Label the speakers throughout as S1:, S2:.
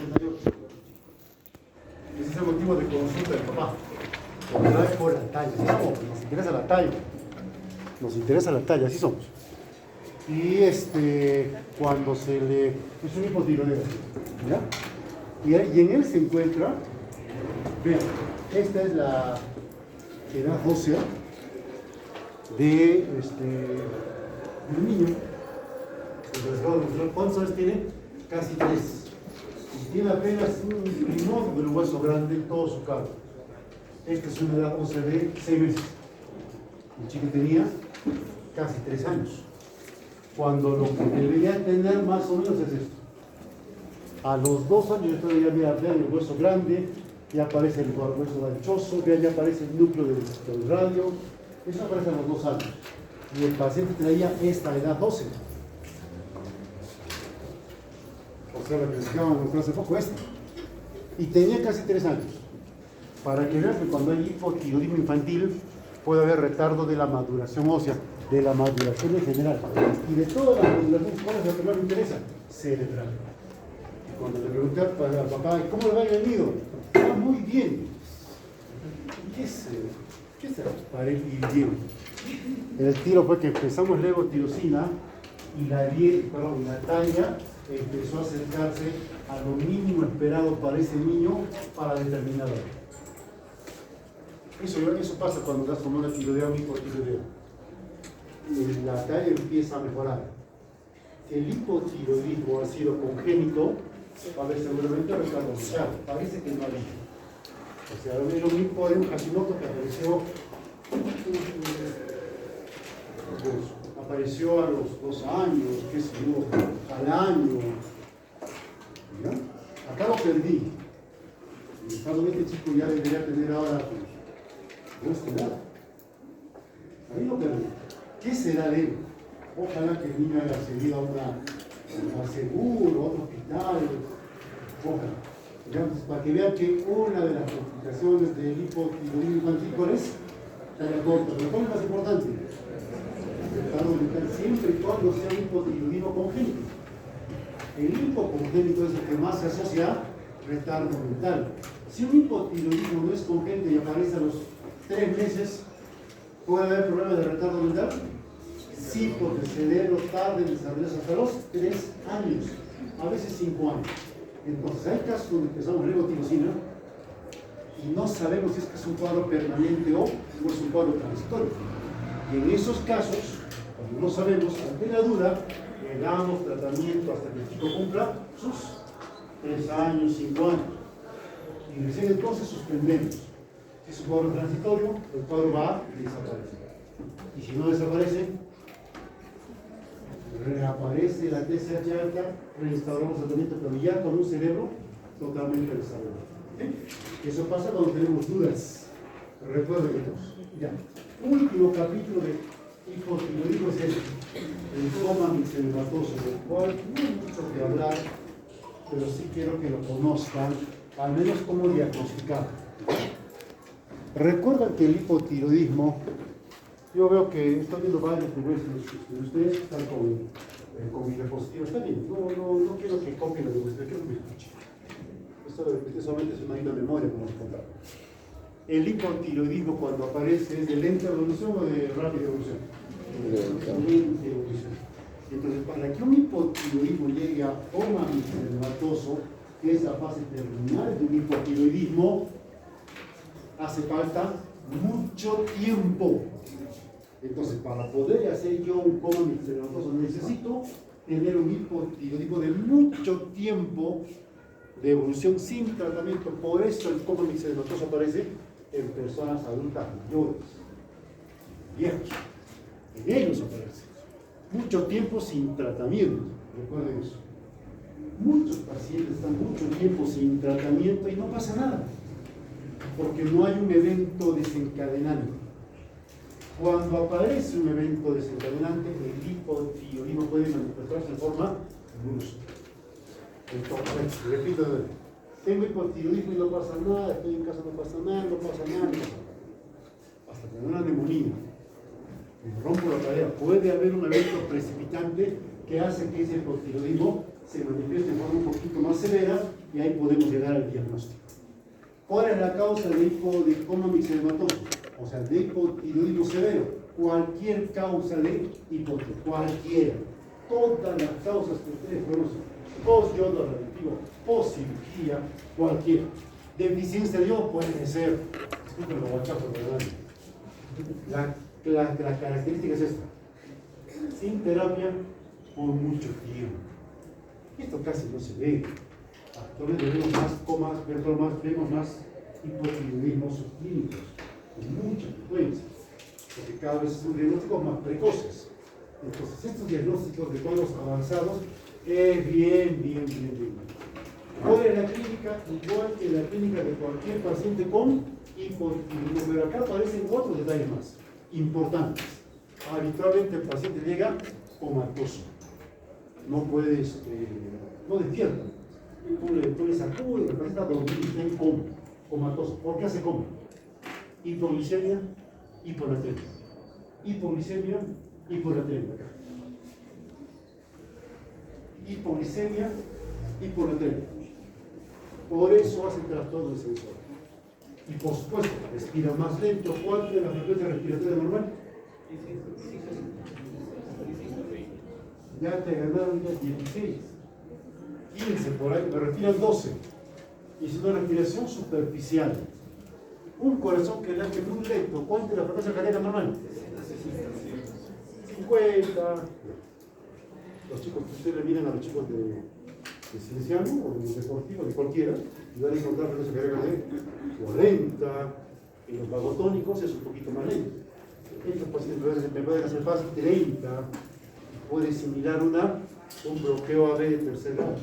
S1: 68. Ese es el motivo de consulta del papá. Porque no es por la talla, ¿sí somos? Nos interesa la talla. Nos interesa la talla, así somos. Y cuando se le... es un hipotiroideo, ¿ya? Y en él se encuentra, vean, esta es la edad ósea del niño. ¿Cuántos años tiene? Casi 3. Y tiene apenas un limón del hueso grande en todo su cargo. Esta es una edad ósea de 6 meses. El chico tenía casi 3 años. Cuando lo que debería tener más o menos es esto. A los 2 años ya vean el hueso grande, ya aparece el hueso anchoso, ya aparece el núcleo del radio. Eso aparece a los 2 años. Y el paciente traía esta edad ósea. O sea, la que explicábamos hace poco, esta. Y tenía casi 3 años. Para que vean que cuando hay hipotiroidismo infantil puede haber retardo de la maduración ósea, de la maduración en general. Y de todas las maduraciones, ¿cuál es la que más me interesa? Cerebral. Y cuando le pregunté al papá, ¿cómo le va el nido? Ah, muy bien. ¿Qué es para bien? El tiro fue que empezamos levotirosina y la talla empezó a acercarse a lo mínimo esperado para ese niño para determinada edad. Eso pasa cuando das como una tiroidea o un hipotiroideo. La talla empieza a mejorar. Si el hipotiroidismo ha sido congénito, va a haber seguramente retardo mental. Parece que no ha habido. O sea, lo mismo de un Hashimoto que apareció a los 2 años, qué sé yo, al año. ¿Ya? Acá lo perdí. En el caso de este chico ya debería tener ahora esta edad. Ahí lo perdí. ¿Qué será de él? Ojalá que el niño haya accedido a seguro, a otro hospital. Ojalá. Entonces, para que vean que una de las complicaciones del hipotiroidismo infantil, ¿cuál es? Talla corta. Pero ¿cuál es más importante? El retardo mental, siempre y cuando sea un hipotiroidismo congénito. El hipocongénito es el que más se asocia a retardo mental. Si un hipotiroidismo no es congénito y aparece a los 3 meses, ¿puede haber problemas de retardo mental? Sí, porque el cerebro tarda en desarrollarse hasta los 3 años, a veces 5 años. Entonces, hay casos donde empezamos levotirosina y no sabemos si es que es un cuadro permanente o es un cuadro transitorio. Y en esos casos, cuando no sabemos, ante la duda, le damos tratamiento hasta que el chico cumpla sus 3 años, 5 años. Y recién entonces suspendemos. Si es un cuadro transitorio, el cuadro va a desaparecer. Y si no desaparece, reaparece la TSH alta, reinstauramos el tratamiento, pero ya con un cerebro totalmente desarrollado. ¿Sí? Eso pasa cuando tenemos dudas. Recuerden que ya. Último capítulo de hipotiroidismo es el coma mixedematoso, del cual no hay mucho que hablar, pero sí quiero que lo conozcan, al menos cómo diagnosticar. Recuerdan que el hipotiroidismo, yo veo que están viendo varios de ustedes están con mi diapositiva. Está bien, no quiero que copien la diapositiva, quiero que me escuchen. Esto solamente es una linda memoria, como les contaba. El hipotiroidismo, cuando aparece, ¿es de lenta evolución o de rápida evolución? Lenta evolución. Entonces, para que un hipotiroidismo llegue a coma mixedematoso, que es la fase terminal de un hipotiroidismo, hace falta mucho tiempo. Entonces, para poder hacer yo un coma mixedematoso, necesito tener un hipotiroidismo de mucho tiempo de evolución sin tratamiento. Por eso el coma mixedematoso aparece en personas adultas mayores, viejos. En ellos aparece. Mucho tiempo sin tratamiento. Recuerden eso. Muchos pacientes están mucho tiempo sin tratamiento y no pasa nada, porque no hay un evento desencadenante. Cuando aparece un evento desencadenante, el hipotiroidismo puede manifestarse de forma brusca. Entonces, repito, tengo hipotiroidismo y no pasa nada, estoy en casa, no pasa nada, no pasa nada. Hasta tener una neumonía, me rompo la cadera, puede haber un evento precipitante que hace que ese hipotiroidismo se manifiesta de forma un poquito más severa y ahí podemos llegar al diagnóstico. ¿Cuál es la causa de coma mixedematoso? O sea, de hipotiroidismo severo. Cualquier causa de hipotiroidismo, cualquiera. Todas las causas que ustedes conocen, post-yodo radioactivo, post-cirugía, cualquiera. Deficiencia de yodo puede ser, disculpen los guachapos, ¿verdad? La característica es esta: sin terapia por mucho tiempo. Esto casi no se ve. Actualmente vemos más comas, vemos más hipotiroidismos subclínicos, con mucha frecuencia, porque cada vez son diagnósticos más precoces. Entonces, estos diagnósticos de cuadros avanzados es bien. ¿Cuál es la clínica? Igual que la clínica de cualquier paciente con hipotiroidismo, pero acá aparecen otros detalles más importantes. Habitualmente el paciente llega comatoso, no puedes, no despierta. Tú le sacudes, el paciente está dormido y está en coma, comatoso. ¿Por qué hace coma? Hipoglicemia, hiponatremia. Hipoglicemia, hiponatremia. Hipoglicemia, hiponatremia. Por eso hacen trastorno de sensor. Y por supuesto, respira más lento. ¿Cuál es la frecuencia respiratoria normal? Ya te ganaron ya 16, 15 por ahí, pero respiran 12. Y es una respiración superficial. Un corazón que late muy lento. ¿Cuánto es la frecuencia cardíaca normal? 50. Los chicos que ustedes le miran a los chicos de cienciano o de deportivo, de cualquiera, y van a encontrar frecuencia cardíaca de 40. En los vagotónicos es un poquito más lento. Estos pacientes me pueden hacer fácil 30. Puede similar un bloqueo AB de tercer grado.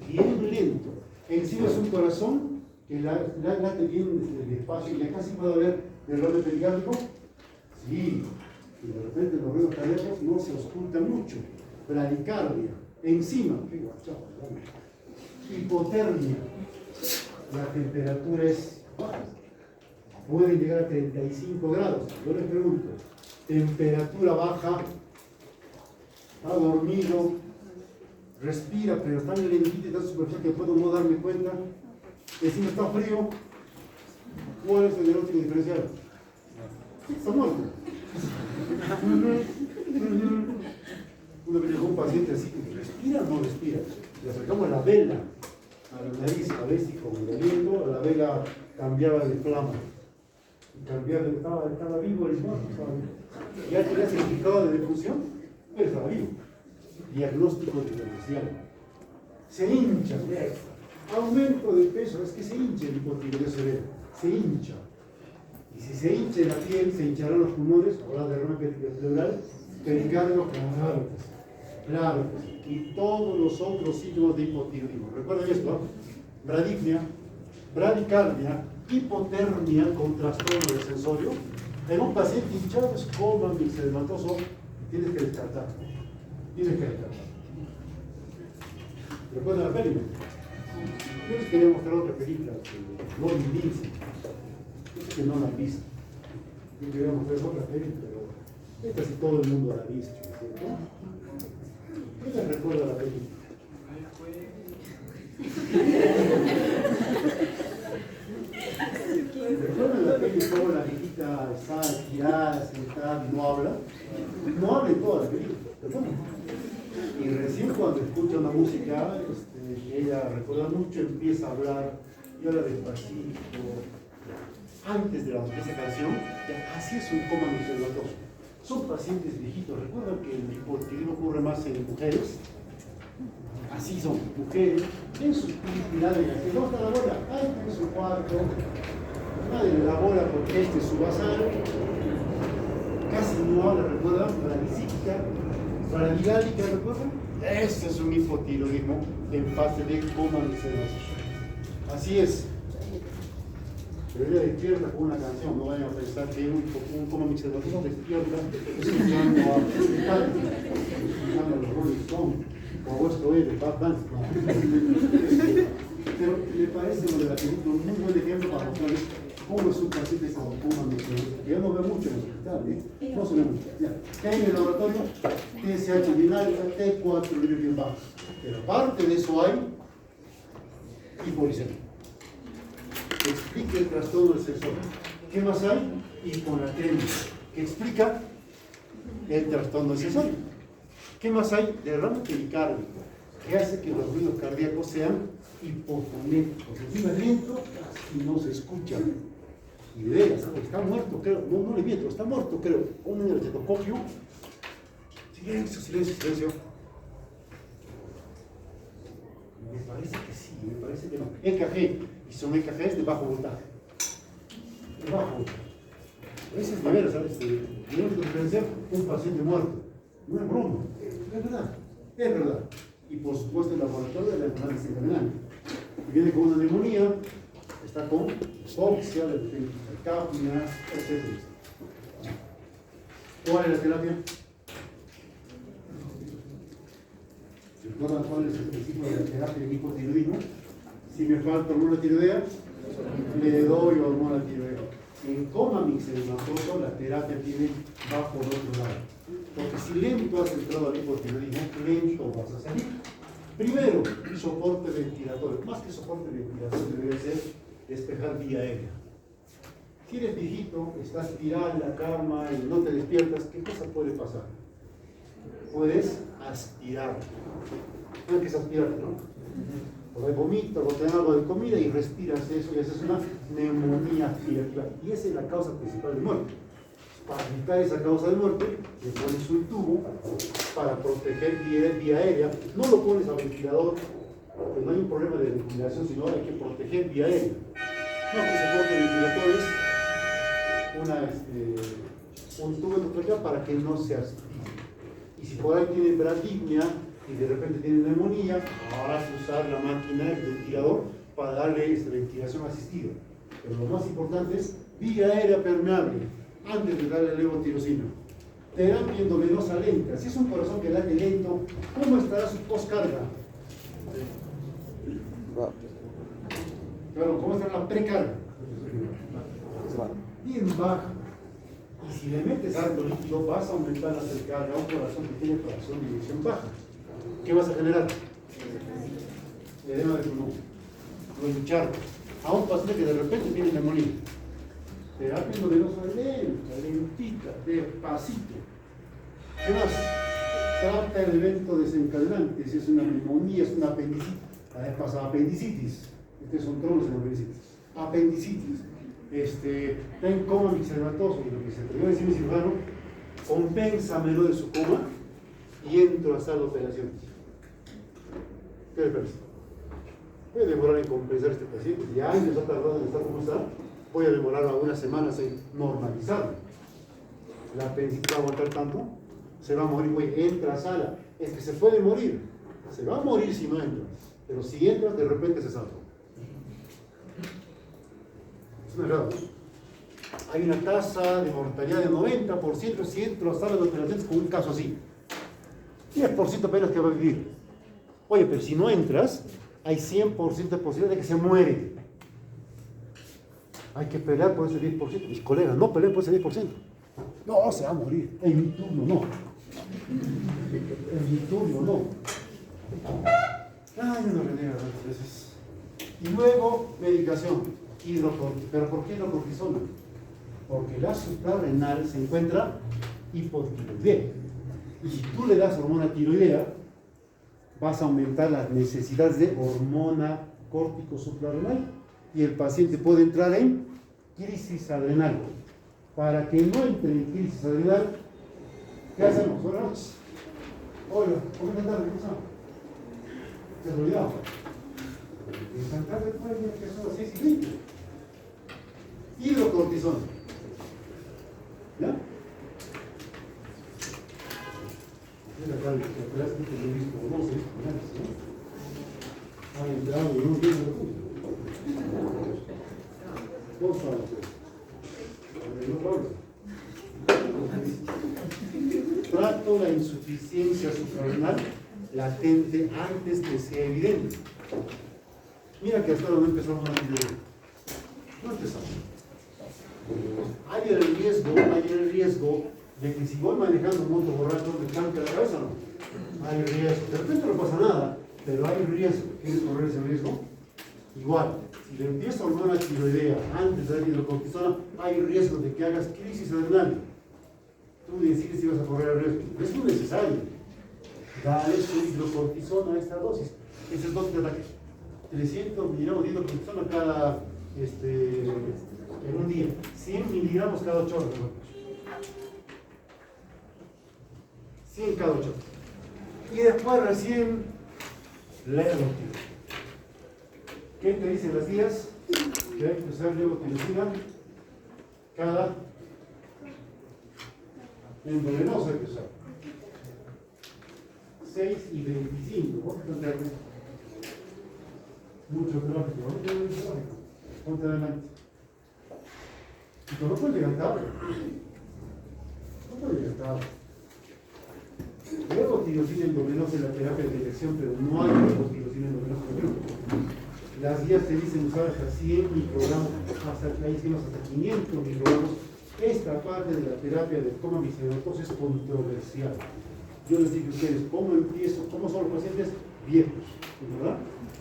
S1: Bien lento. Encima es un corazón que late bien despacio y acá sí puede haber derrame pericárdico. Sí. Y de repente los ruidos cardíacos no se ocultan mucho. Bradicardia. Encima. Hipotermia. La temperatura es baja. Puede llegar a 35 grados. Yo les pregunto, temperatura baja, está dormido, respira, pero está en lentita y tan superficial que puedo no darme cuenta. Encima está frío. ¿Cuál es el diagnóstico diferencial? Está muerto. Una vez llegó un paciente así, ¿respira o no respira? Le acercamos la vela a la nariz, a ver si como el viento, la vela cambiaba de flama. Estaba vivo el muerto. Ya tenía certificado de defunción, pero estaba vivo. Diagnóstico diferencial. Se hincha, aumento de peso, es que se hincha el hipotiroidismo severo, se hincha. Y si se hincha la piel, se hincharán los pulmones, ahora derrame pleural, pericárdico, claro. Y todos los otros síntomas de hipotiroidismo. Recuerden esto: bradicnia, bradicardia, hipotermia con trastorno del sensorio. En un paciente hinchado es coma mixedematoso, tienes que descartar. Recuerden la película. Yo les quería mostrar otra película de Robin Lindsay. Es que no la han visto. Yo quería mostrar otra película, pero esta sí todo el mundo la ha visto, ¿cierto? ¿Qué les recuerda la película? ¿Recuerdan la película cómo la viejita está estirada, sentada y no habla? No habla en toda la película, ¿verdad? Y recién cuando escucha una música que ella recuerda mucho, empieza a hablar y habla despacito. Antes de esa canción, así es un coma mixedematoso. Son pacientes viejitos. ¿Recuerdan que el hipotiroidismo ocurre más en mujeres? Así son, mujeres, en sus pilares, que no está la bola, ahí tiene su cuarto, nadie le da bola porque este es su basal, casi no habla, ¿recuerdan? Bradicítica, bradigálica, ¿recuerdan? Este es un hipotiroidismo en fase de coma mixedematoso. Así es. Pero ella despierta con una canción, no vayan a pensar que un coma mixedematoso despierta escuchando a los Rolling Stones. O esto es de Bad Bunny. Pero me parece lo de la película un muy buen ejemplo para mostrarles cómo es un paciente con coma mixedematoso, que ya no ve mucho en el hospital, no se ve mucho. Ya. ¿Qué hay en el laboratorio? TSH TSH bien alta, T4 libre bien bajo. Pero aparte de eso hay hipoglicemia. Explica el trastorno del sexo. ¿Qué más hay? Hiponatremia, que explica el trastorno del sexo. ¿Qué más hay? Derrame pericárdico, que hace que los ruidos cardíacos sean hipofonéticos. Encima lento y no se escucha. Y veas, está muerto, creo. No le miento, está muerto, creo. Un estetoscopio. Silencio, silencio, silencio. Me parece que sí, me parece que no. EKG, y son EKGs de bajo voltaje. De bajo voltaje. A veces de veras, ¿sabes? Tenemos que diferenciar un paciente muerto. No es broma, es verdad, es verdad. Y por supuesto el laboratorio de la enfermedad desencadenante. Y viene con una neumonía, está con hipoxia, capnia, etc. ¿Cuál es la terapia? ¿Recuerdan cuál es el principio de la terapia de hipotiroidismo? Si me falta hormona tiroidea, le doy hormona tiroidea. En coma mixedematoso la terapia tiene bajo el otro lado. Porque si lento has entrado al hipotiroidismo, lento vas a salir. Primero, soporte ventilatorio. Más que soporte ventilatorio debe ser despejar vía aérea. Si eres viejito, estás tirado en la cama y no te despiertas, ¿qué cosa puede pasar? Puedes aspirar. ¿Sabes qué es aspirar, no? O de vomitas, o te dan algo de comida y respiras eso y haces una neumonía aspirativa. Y esa es la causa principal de muerte. Para evitar esa causa de muerte, le pones un tubo para proteger vía aérea. No lo pones a ventilador, porque no hay un problema de ventilación, sino hay que proteger vía aérea. No, que soporte ventilador es un tubo endotraqueal para que no se aspire. Y si por ahí tiene bradypnia y de repente tiene neumonía, vas a usar la máquina, el ventilador, para darle ventilación asistida. Pero lo más importante es vía aérea permeable, antes de darle levotirosina. Terapia endovenosa lenta. Si es un corazón que late lento, ¿cómo estará su postcarga? Claro, ¿cómo estará la precarga? Bien baja. Y si le metes alto líquido, vas a aumentar la precarga a un corazón que tiene fracción de eyección baja. ¿Qué vas a generar? Edema de pulmón. Luchar a un paciente que de repente tiene neumonía. Terapia endovenosa lenta, lentita, despacito. ¿Qué más? Trata el evento desencadenante. Si es una neumonía, es una apendicitis. La vez pasada, apendicitis. Estos son tronos en apendicitis. Apendicitis. Está en coma mixedematoso. Y lo que se atrevió a decir mi cirujano, compénsamelo de su coma y entro a sala de operaciones. ¿Qué le parece? Voy a demorar en compensar a este paciente. Ya años ha tardado en estar como está. Voy a demorar algunas semanas en normalizarlo. La apendicitis va a aguantar tanto, se va a morir, güey, entra a sala. Es que se puede morir. Se va a morir si no entra. Pero si entra, de repente se salva. Es una verdad, ¿no? Hay una tasa de mortalidad de 90% si entro a sala de operaciones con un caso así. 10% apenas que va a vivir. Oye, pero si no entras, hay 100% de posibilidad de que se muere. Hay que pelear por ese 10%. Mis colegas, no peleen por ese 10%. No, se va a morir. En mi turno, no. En mi turno, no. Ay, no renega tantas veces. Y luego, medicación. Hidrocortisona. ¿Pero por qué hidrocortisona? Porque la suprarrenal se encuentra hipotiroidea. Y si tú le das hormona tiroidea, vas a aumentar las necesidades de hormona córtico suprarrenal y el paciente puede entrar en crisis adrenal. Para que no entre en crisis adrenal, ¿qué hacemos? Buenas noches. Hola, ¿cómo estás? ¿Qué pasa? ¿Te has olvidado? En tarde puede venir que son las 6:20. Hidrocortisona. ¿Ya? Trato la insuficiencia suprarrenal latente antes que sea evidente. Mira que hasta ahora no empezamos a vivir. No empezamos. Hay el riesgo de que si voy manejando un moto borracho me cambia la cabeza, no. Hay riesgo. De repente no pasa nada, pero hay riesgo. ¿Quieres correr ese riesgo? Igual, si le empiezo a dar una tiroidea antes de la hidrocortisona, hay riesgo de que hagas crisis adrenal. Tú decides si vas a correr el riesgo. Es muy necesario. Dale su hidrocortisona a esta dosis. Esa es dosis de ataque. 300 miligramos de hidrocortisona cada, en un día. 100 miligramos cada 8 horas. 100 cada 8 horas. Y después recién levotiroxina. ¿Qué te dicen las guías? Que hay que usar levotiroxina cada endovenoso hay que usar. 6 y 25. ¿Vos qué te mucho tráfico, ¿no? Ponte adelante. Y tú no puedes levantar. No puedes levantar. Levotiroxina endovenosa es la terapia de elección, pero no hay levotiroxina endovenosa en el Perú. Las guías te dicen usar hasta 100 microgramos, hasta 500 microgramos. Esta parte de la terapia de coma medicamentosa es controversial. Yo les digo a ustedes, ¿cómo empiezo? ¿Cómo son los pacientes viejos? ¿Verdad?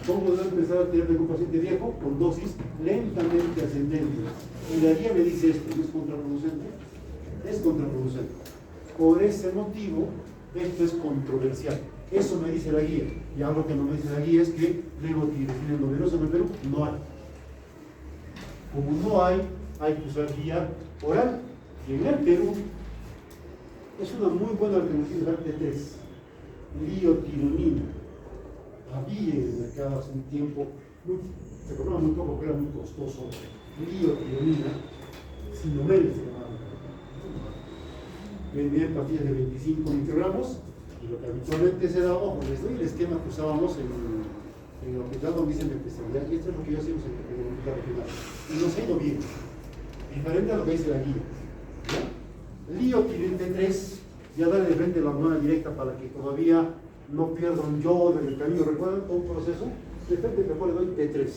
S1: ¿Cómo debo empezar a terapia con un paciente viejo? Con dosis lentamente ascendentes. Y la guía me dice esto, ¿no es contraproducente? Es contraproducente. Por ese motivo, esto es controversial. Eso me dice la guía. Y algo que no me dice la guía es que levotiroxina endovenosa en el Perú no hay. Como no hay que usar vía oral. Y en el Perú es una muy buena alternativa de T3, liotironina. Había en el mercado hace un tiempo, se compraba muy poco, pero era muy costoso. Liotironina, Sinomel se llamaba. Vendían pastillas de 25 microgramos. Y lo que habitualmente se da, ojo, les doy el esquema que usábamos en el hospital donde dicen de especialidad, y esto es lo que yo hacemos en el hospital regional. Y nos ha ido bien, diferente a lo que dice la guía. Liotironina T3, ya darle de frente la hormona directa para que todavía no pierda un yodo en el camino. ¿Recuerdan todo un proceso? De frente mejor le doy T3.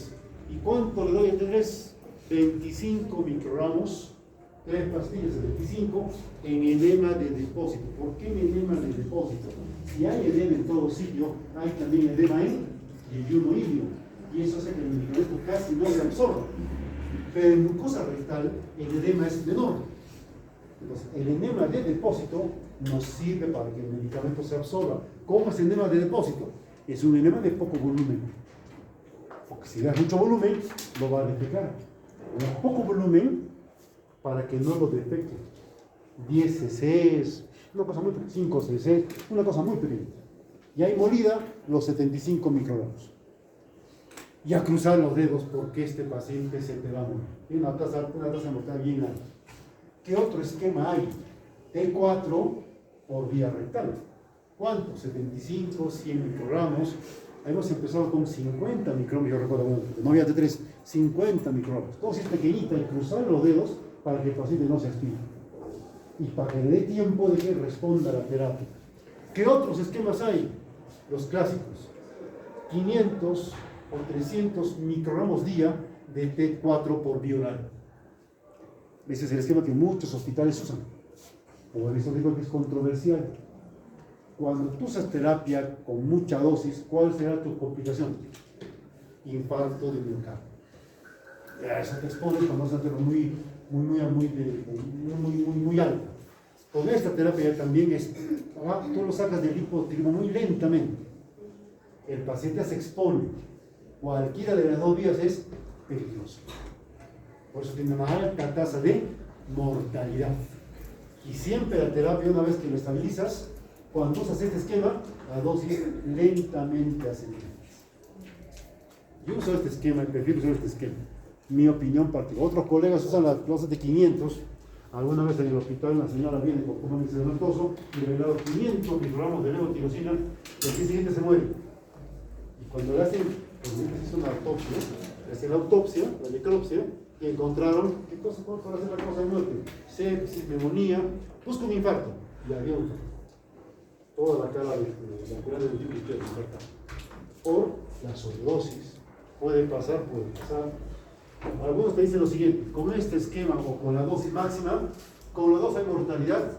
S1: ¿Y cuánto le doy a T3? 25 microgramos. 3 pastillas de 25 en edema de depósito. ¿Por qué en edema de depósito? Si hay edema en todo sitio, hay también edema en yeyuno ilio. Y eso hace que el medicamento casi no se absorba. Pero en mucosa rectal el edema es menor. Entonces, el edema de depósito nos sirve para que el medicamento se absorba. ¿Cómo es el edema de depósito? Es un edema de poco volumen. Porque si da mucho volumen, lo va a defecar. Con poco volumen, para que no lo defecte. 10 cc, una cosa muy pequeña, 5 cc, una cosa muy pequeña. Y ahí molida los 75 microgramos. Y a cruzar los dedos porque este paciente se te va a morir. Tiene una tasa mortal bien alta. ¿Qué otro esquema hay? T4 por vía rectal. ¿Cuánto? 75, 100 microgramos. Hemos empezado con 50 microgramos, yo recuerdo, bueno, no había T3, 50 microgramos. Dosis pequeñita y cruzar los dedos para que el paciente no se aspire. Y para que le dé tiempo de que responda a la terapia. ¿Qué otros esquemas hay? Los clásicos. 500 o 300 microgramos día de T4 por vía oral. Ese es el esquema que muchos hospitales usan. Por eso digo que es controversial. Cuando tú usas terapia con mucha dosis, ¿cuál será tu complicación? Infarto de miocardio. Eso te expone cuando vas a hacerlo muy alta. Con esta terapia también es, tú lo sacas del hipotiroidismo muy lentamente. El paciente se expone. Cualquiera de las dos vías es peligroso. Por eso tiene una alta tasa de mortalidad. Y siempre la terapia, una vez que lo estabilizas, cuando usas este esquema, la dosis lentamente ascendente. Yo uso este esquema y prefiero usar este esquema. Mi opinión particular. Otros colegas usan las dosis de 500. Alguna vez en el hospital una señora viene con coma medicamentoso y le he dado 500 microgramos de levotiroxina y al día siguiente se muere. Y cuando le hacen, se hizo una autopsia, le hacen la autopsia, la necropsia, y encontraron, ¿qué cosa para hacer la causa de muerte? Sepsis, neumonía, busca un infarto. Y había un infarto. Toda la cara de la pirámide del tipo izquierdo infartada. Por la sobredosis. Puede pasar, puede pasar. Algunos te dicen lo siguiente: con este esquema o con la dosis máxima, con los dos hay mortalidad,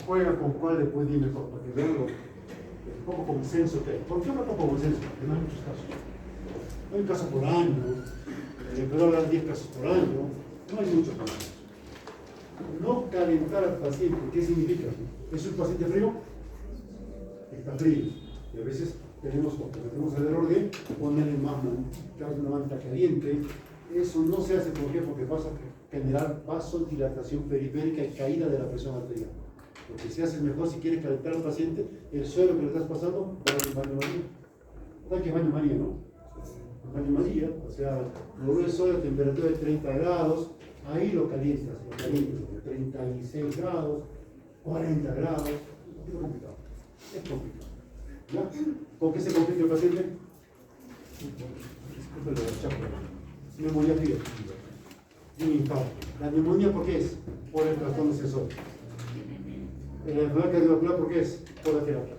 S1: juega con cuál le puede ir mejor, para que vean un poco consenso que hay. ¿Por qué no poco consenso? Porque no hay muchos casos. No hay un caso por año, pero habrá 10 casos por año, no hay muchos casos. No calentar al paciente, ¿qué significa? ¿Es un paciente frío? Está frío. Y a veces tenemos el error de ponerle una manta caliente. Eso no se hace, ¿por qué? Porque pasa a generar vasodilatación periférica y caída de la presión arterial. Lo que se hace es mejor, si quieres calentar al paciente, el suelo que le estás pasando, va en baño María. ¿Sabes qué es baño María, no? Baño María, o sea, lo grueso a temperatura de 30 grados, ahí lo calientas de 36 grados, 40 grados, es complicado. Es complicado. ¿Ya? ¿Con qué se complica el paciente? Neumonía fría. Un infarto. La neumonía, ¿por qué es? Por el trastorno sensorio. La enfermedad cardiovascular, ¿por qué es? Por la terapia.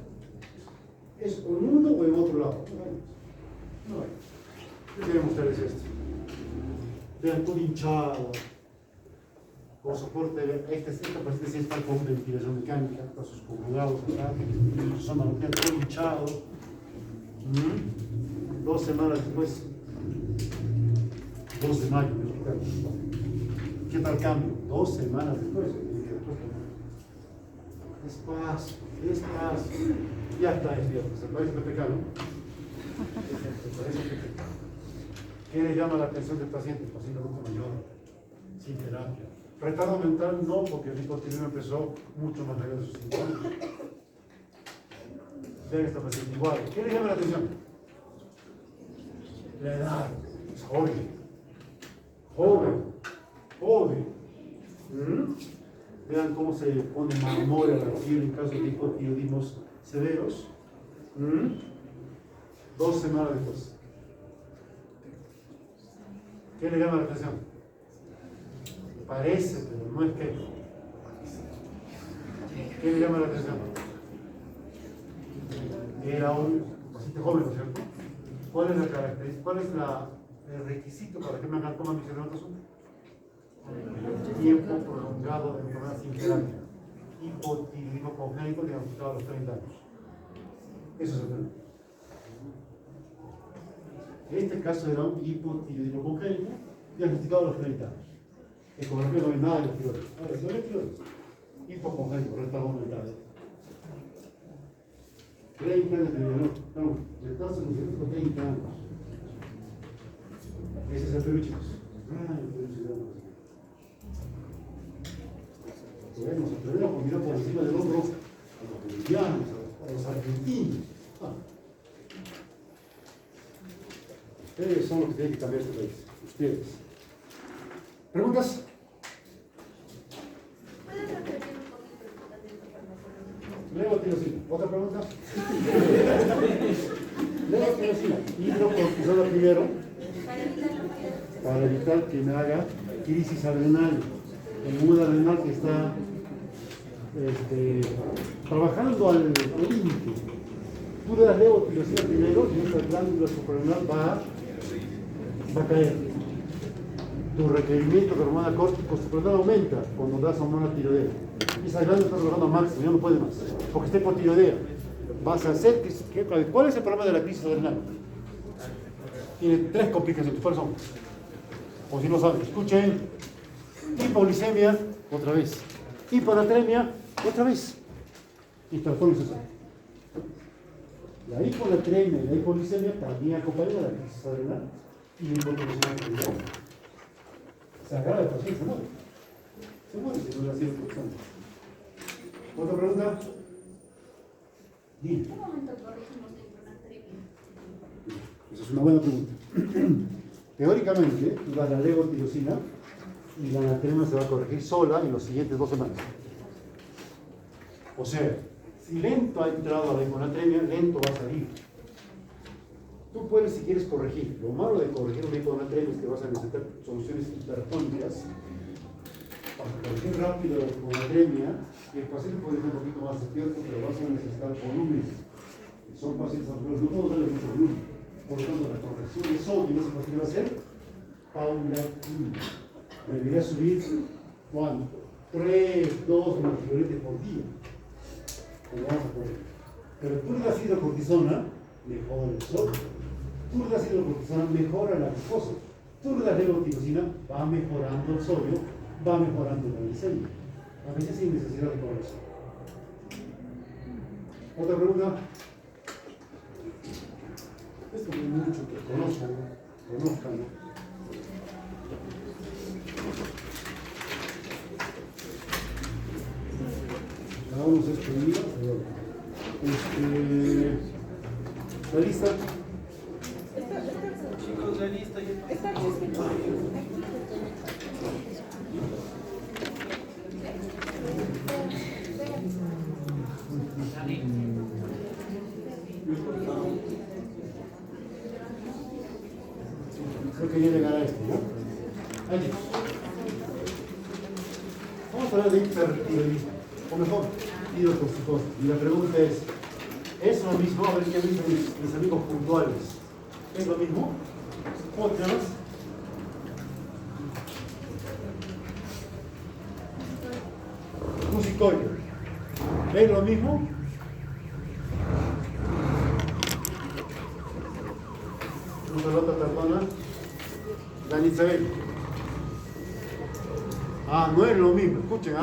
S1: ¿Es en uno o en otro lado? No hay. Yo quiero mostrarles esto. Vean, todo hinchado. Con soporte, esta paciente sí está con ventilación mecánica, está sus conjugados acá, son todo hinchado. 2 semanas después, 2 de mayo, ¿qué tal cambio? 2 semanas después. Despacio. Ya está despierto. ¿Se parece PPK, no? ¿Qué le llama la atención del paciente? El paciente adulto mayor, sin terapia. Retardo mental no, porque el hipotiroidismo empezó mucho más allá de sus 5 años. Vean esta paciente igual. ¿Qué le llama la atención? La edad. Es joven. Vean cómo se pone marmórea la piel en caso de hipotiroidismos severos. 2 semanas después. ¿Qué le llama la atención? Parece, pero no es que. ¿Qué le llama la atención? Era un paciente joven, ¿no es cierto? ¿Cuál es la característica? ¿Cuál es el requisito para que me hagan toma misceláneos? Tiempo prolongado de enfermedad sin terapia. Hipotiroidismo congénito diagnosticado a los 30 años. Eso es el tema. En este caso era un hipotiroidismo congénito diagnosticado a los 30 años. Ecografía no hay nada de los tiroides. Ahora, si no hay tiroides, hipocongénito, retardo mental. 30 años de diagnóstico. No, retardo mental 30 años. Ese es el Perú, chicos. Nos atrevemos a mirar por encima del hombro a los bolivianos, a los argentinos. Ustedes son los que tienen que cambiar este país. Ustedes. ¿Preguntas?
S2: ¿Puedes repetir un poquito el tratamiento farmacológico?
S1: Levotirosina. ¿Otra pregunta? Levotirosina. Hidrocortisona primero. Para evitar que me haga crisis adrenal. El muda adrenal que está trabajando al límite. Tú le das levotirosina primero y esta glándula suprarrenal va a caer. Tu requerimiento de hormona córtico suprarrenal aumenta cuando das hormona tiroidea. Esa glándula está trabajando al máximo, ya no puede más, porque está hipotiroidea. Vas a hacer ¿cuál es el problema de la crisis adrenal? Tiene 3 complicaciones. ¿Cuáles son? O si no saben, escuchen. Hipoglicemia, otra vez. Hiponatremia, otra vez. Y trastorno sensorio. La hiponatremia y la hipoglicemia también acompañan a la crisis adrenal y la hipotensión. Se agrava el paciente, se muere. Se muere si no le hace función. ¿Otra pregunta? Dime.
S2: ¿En qué momento corregimos la hiponatremia?
S1: Esa es una buena pregunta. Teóricamente, tú das la levotirosina y la anatremia se va a corregir sola en las siguientes 2 semanas. O sea, si lento ha entrado a la hiponatremia, lento va a salir. Tú puedes, si quieres, corregir. Lo malo de corregir una hiponatremia es que vas a necesitar soluciones hipertónicas para corregir rápido la hiponatremia y el paciente puede ser un poquito más despierto, pero vas a necesitar volúmenes. Son pacientes adultos, no todos darle mucho volumen. Por lo tanto, la corrección de sodio ese paciente va a ser paulatina. Debería subir, ¿cuánto? 3, 2 microlitros por día. Como vamos a poner. Pero turdacidrocortisona mejora el sodio. Turdacidrocortisona mejora la glucosa. Turdacidrocortisona va mejorando el sodio, va mejorando la glicemia. A veces sin necesidad de comer eso. Otra pregunta. Esto es mucho que conozcan. Cada uno se escribía, la lista.
S3: Chicos, la lista ya está.
S1: Creo que ya llegará esto, ¿no? Allí. Vamos a hablar de hipertiroidismo, o mejor, tirotoxicosis. Y la pregunta ¿es lo mismo? A ver qué dicen mis amigos puntuales. ¿Es lo mismo? ¿Cómo te llamas? Musicoide. ¿Es lo mismo? Una pelota tardona. Dani Isabel. No es lo mismo. Escuchen,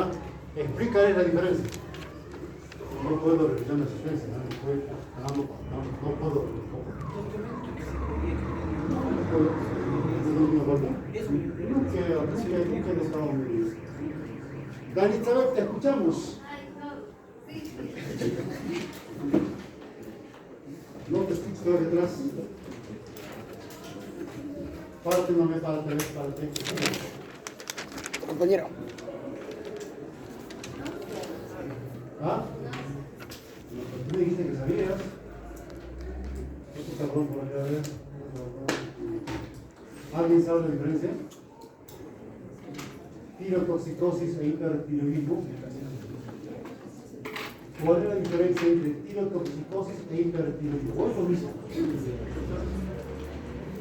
S1: explícales la diferencia. No puedo repetir la asistencia, no puedo. Nunca he estado muy bien. Dani Isabel, te escuchamos. No te escucho de detrás. Párate, no me párate.
S4: Compañero.
S1: Tú me dijiste que sabías. Esto cabrón por acá, a ver. ¿Alguien sabe la diferencia? Tirotoxicosis e hipertiroidismo. ¿Cuál es la diferencia entre tirotoxicosis e hipertiroidismo? ¿O es lo mismo?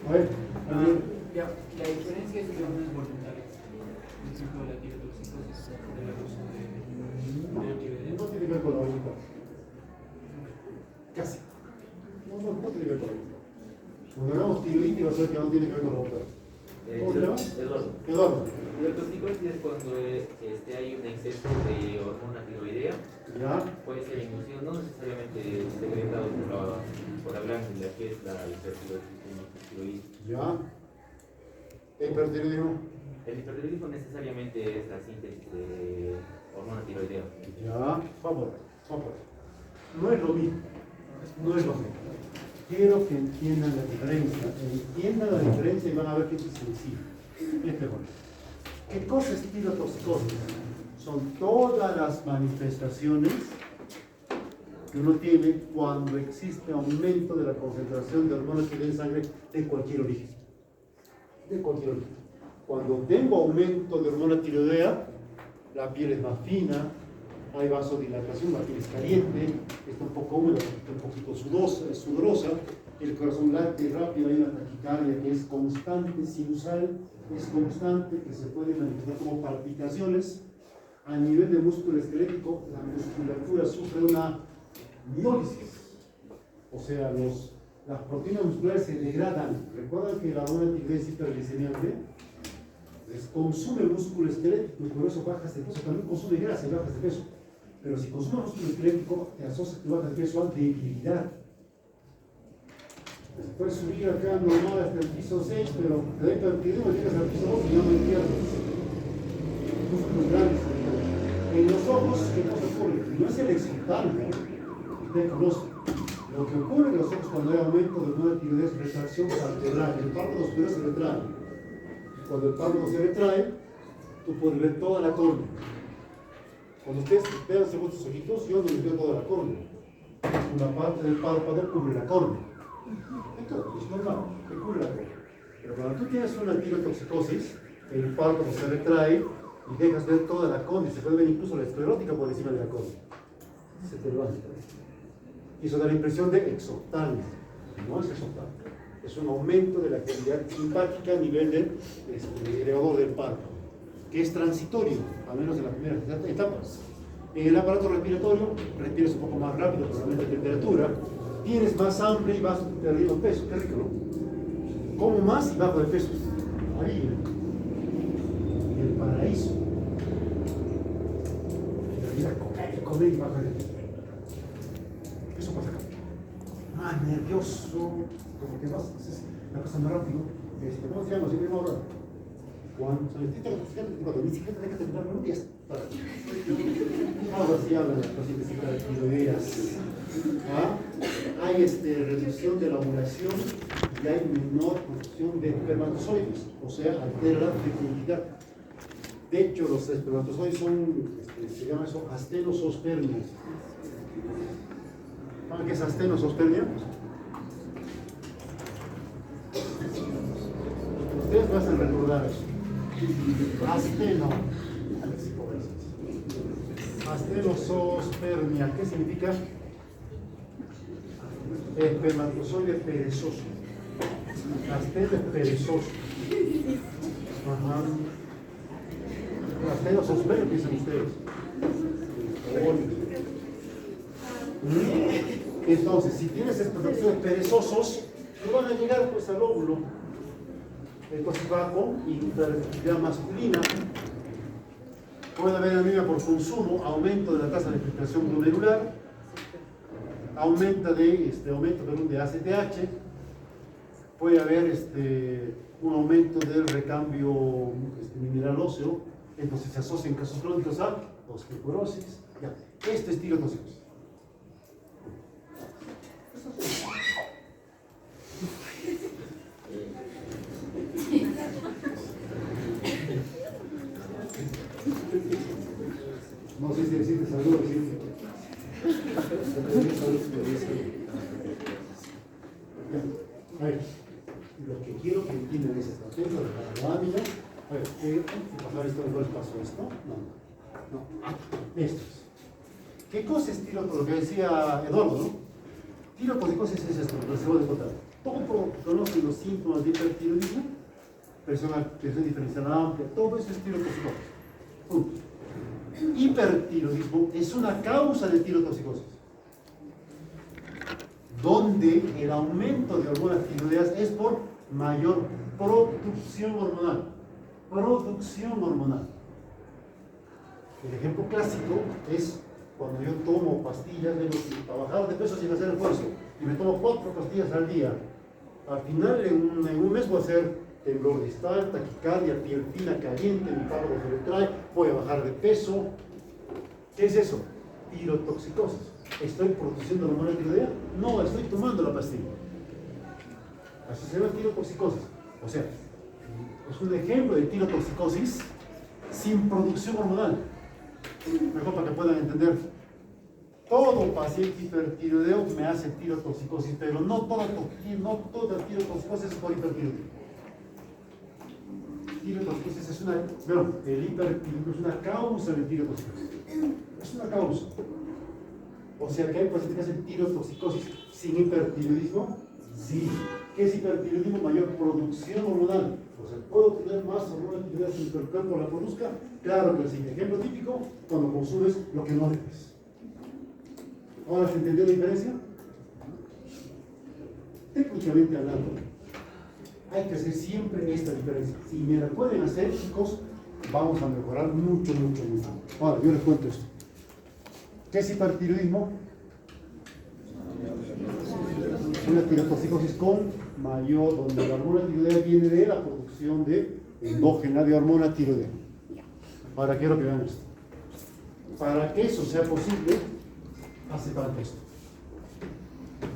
S1: A ver,
S3: La diferencia es que uno es voluntario. Por ejemplo, la tirotoxicosis de la dosis de tiroides.
S1: no tiene que ver con la voluntad. Casi. No tiene que ver con la voluntad. Cuando hagamos tiroides va a ser que no tiene que ver con la voluntad. ¿Cómo te llamas? Eduardo.
S5: Tirotoxicosis es cuando hay un exceso de hormona tiroidea.
S1: Ya.
S5: Puede ser inducido, no necesariamente secretado por la glándula, que es la hipertiroidismo.
S1: Ya. Hipertiroidismo.
S5: El hipertiroidismo necesariamente es la síntesis de hormona tiroidea.
S1: Ya. Vamos. No es lo mismo. Quiero que entiendan la diferencia. Entiendan la diferencia y van a ver qué es sencillo. ¿Qué cosa es tirotoxicosis? Son todas las manifestaciones que uno tiene cuando existe aumento de la concentración de hormonas tiroideas en sangre de cualquier origen. Cuando tengo aumento de hormona tiroidea, la piel es más fina, hay vasodilatación, la piel es caliente, está un poco húmeda, está un poquito sudorosa, el corazón late rápido, hay una taquicardia que es constante, sinusal, es constante, que se puede manifestar como palpitaciones. A nivel de músculo esquelético, la musculatura sufre una miólisis, o sea, las proteínas musculares se degradan. Recuerdan que la hormona tiroides es hiperglicemiante, consume el músculo esquelético y por eso bajas de peso. También consume grasa y bajas de peso. Pero si consume músculo esquelético, te asocia tu baja de peso a debilidad. Puedes subir acá normal hasta el piso 6, pero te da hipertiroidismo, llegas al piso 2 y ya no entiendes. Músculos grandes. En los ojos, ¿qué cosa ocurre? No es el exultante, usted conoce. Lo que ocurre en los ojos cuando hay aumento de hormona tiroides es retracción palpebral. El párpado superior se retrae. Cuando el párpado se retrae, tú puedes ver toda la córnea. Cuando ustedes vean según sus ojitos, yo no les veo toda la córnea. Una parte del párpado cubre la córnea. Esto es normal, que cubre la córnea. Pero cuando tú tienes una tirotoxicosis, el párpado se retrae y dejas ver toda la córnea. Se puede ver incluso la esclerótica por encima de la córnea. Se te levanta. Y eso da la impresión de exoptalmia. No es exoptalmia. Es un aumento de la actividad simpática a nivel del elevador del párpado, que es transitorio, al menos en las primeras etapas. En el aparato respiratorio respiras un poco más rápido por aumento de temperatura, tienes más hambre y vas perdiendo peso. Qué rico, ¿no? Como más y bajo de peso. Ahí, en el paraíso. En la vida, comer y bajar de peso. Eso pasa acá. Más nervioso, como que vas, haces la cosa más rápido. ¿Cómo se llama? ¿Sí mismo ahora? Cuando ni siquiera tenés que terminar un día. Ahora sí hablan las pacientes hipertiroideas. Hay reducción de la ovulación y hay menor producción de espermatozoides, o sea, altera la fecundidad. De hecho, los espermatozoides son, se llama eso, astenosospermia. ¿Saben qué es astenosospermia? Ustedes me hacen recordar eso. Astenosospermia, ¿qué significa? Espermatozoide perezoso. Asteno es perezoso. Ajá. Astenosospermia, piensan ustedes. Entonces, si tienes espermatozoides perezosos, no van a llegar pues al óvulo. Entonces bajo hiperactividad masculina, puede haber anemia por consumo, aumento de la tasa de filtración glomerular, aumento de ACTH, puede haber un aumento del recambio mineral óseo, entonces se asocia en casos crónicos a osteoporosis. Ya. Esto es tirotoxicosis. No sé si decirte salud o decirte. A ver, lo que quiero que entiendan es esta. Tengo la lámina. A ver, pasar esto, después paso esto. No. Esto es. ¿Qué cosa es tirotoxicosis? Lo que decía Eduardo, ¿no? Tirotoxicosis es esto, lo que se va a contar. Todos conocen los síntomas de hipertiroidismo, presión diferencial amplia, todo eso es tirotoxicosis. Punto. Hipertiroidismo es una causa de tirotoxicosis, donde el aumento de hormonas tiroideas es por mayor producción hormonal. Producción hormonal. El ejemplo clásico es cuando yo tomo pastillas para bajar de peso sin hacer esfuerzo y me tomo 4 pastillas al día. Al final, en un mes voy a hacer temblor distal, taquicardia, piel fina, caliente, mi párpado se retrae, voy a bajar de peso. ¿Qué es eso? Tirotoxicosis. ¿Estoy produciendo hormona tiroidea? No, estoy tomando la pastilla. Así se llama tirotoxicosis. O sea, es un ejemplo de tirotoxicosis sin producción hormonal. Mejor para que puedan entender. Todo paciente hipertiroideo me hace tirotoxicosis, pero no toda tirotoxicosis es por hipertiroidismo. Tirotoxicosis es el hipertiroidismo es una causa de tirotoxicosis. Es una causa. O sea que hay pacientes que hacen tirotoxicosis sin hipertiroidismo. Sí. ¿Qué es hipertiroidismo? Mayor producción hormonal. O sea, ¿puedo tener más hormona tiroidea sin que el cuerpo la produzca? Claro que sí. Ejemplo típico, cuando consumes lo que no debes. ¿Ahora se entendió la diferencia? Técnicamente hablando, hay que hacer siempre esta diferencia. Si me la pueden hacer, chicos, vamos a mejorar mucho. Ahora, yo les cuento esto. ¿Qué es hipertiroidismo? Una tirotoxicosis con mayor, donde la hormona tiroidea viene de la producción de endógena de hormona tiroidea. Ahora quiero que vean esto. Para que eso sea posible, hace falta esto.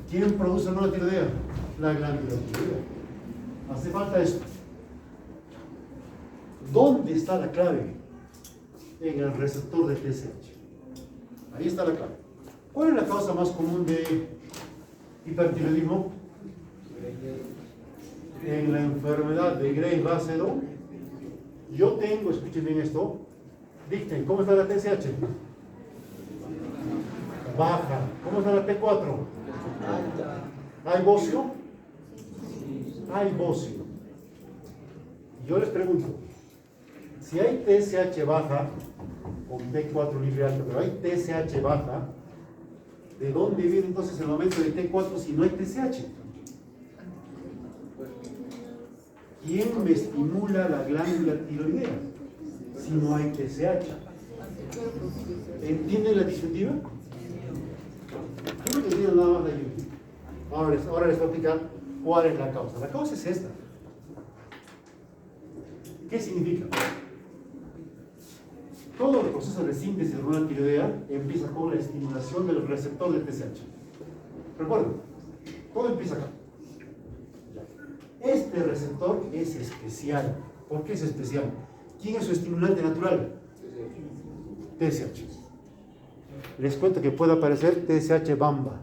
S1: ¿Quién produce hormona tiroidea? La glándula tiroidea. Hace falta esto. ¿Dónde está la clave? En el receptor de TSH. Ahí está la clave. ¿Cuál es la causa más común de hipertiroidismo? En la enfermedad de Gray-Basedow, yo tengo, escuchen bien esto, dicten, ¿cómo está la TSH? Baja. ¿Cómo está la T4? ¿Hay bocio? Hay bocio. Yo les pregunto, si hay TSH baja, con T4 libre alta, pero hay TSH baja, ¿de dónde viene entonces el aumento de T4 si no hay TSH? ¿Quién me estimula la glándula tiroidea si no hay TSH? ¿Entienden la disyuntiva? Yo no entiendo nada más la disyuntiva. Ahora les voy a explicar cuál es la causa. La causa es esta. ¿Qué significa? Todo el proceso de síntesis hormonal tiroidea empieza con la estimulación del receptor del TSH. Recuerden, todo empieza acá. Este receptor es especial. ¿Por qué es especial? ¿Quién es su estimulante natural? TSH. Les cuento que puede aparecer TSH bamba.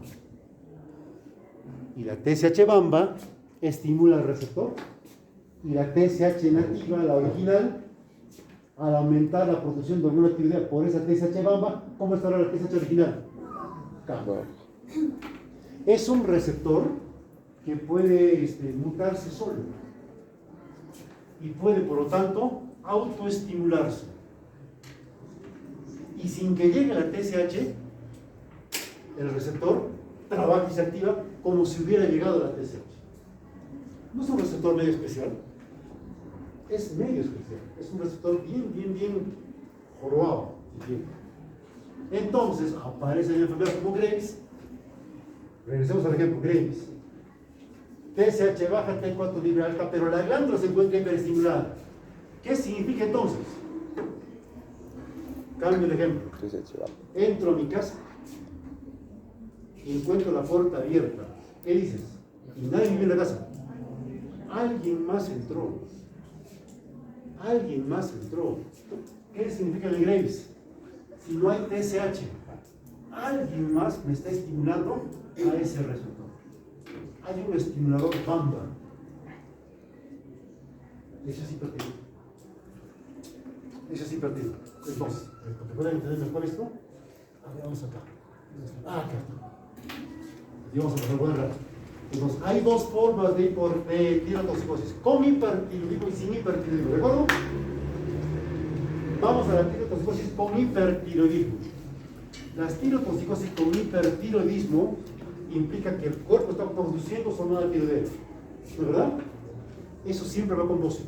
S1: Y la TSH bamba estimula el receptor. Y la TSH nativa, la original, al aumentar la producción de hormona tiroidea por esa TSH bamba, ¿cómo está ahora la TSH original? Cambia. Es un receptor que puede mutarse solo y puede, por lo tanto, autoestimularse. Y sin que llegue la TSH, el receptor trabaja y se activa como si hubiera llegado la TSH. No es un receptor medio especial, es medio especial, es un receptor bien jorobado. Entonces aparecen enfermedades como Graves. Regresemos al ejemplo, Graves. TSH baja, T4 libre alta, pero la glándula se encuentra hiperestimulada. ¿Qué significa entonces? Cambio el ejemplo. Entro a mi casa y encuentro la puerta abierta. ¿Qué dices? Y nadie vive en la casa. Alguien más entró. Alguien más entró. ¿Qué significa el Graves? Si no hay TSH, alguien más me está estimulando a ese receptor. Hay un estimulador bamba. Eso es hipertido. Eso es hipertido. Entonces, para que puedan entender mejor esto, a ver, vamos acá. Acá está. Y vamos a pasar buen rato. Entonces, hay dos formas de tirotoxicosis, con hipertiroidismo y sin hipertiroidismo, ¿de acuerdo? Vamos a la tirotoxicosis con hipertiroidismo. Las tirotoxicosis con hipertiroidismo implica que el cuerpo está produciendo su hormona tiroidea, ¿no es verdad? Eso siempre va con dosis.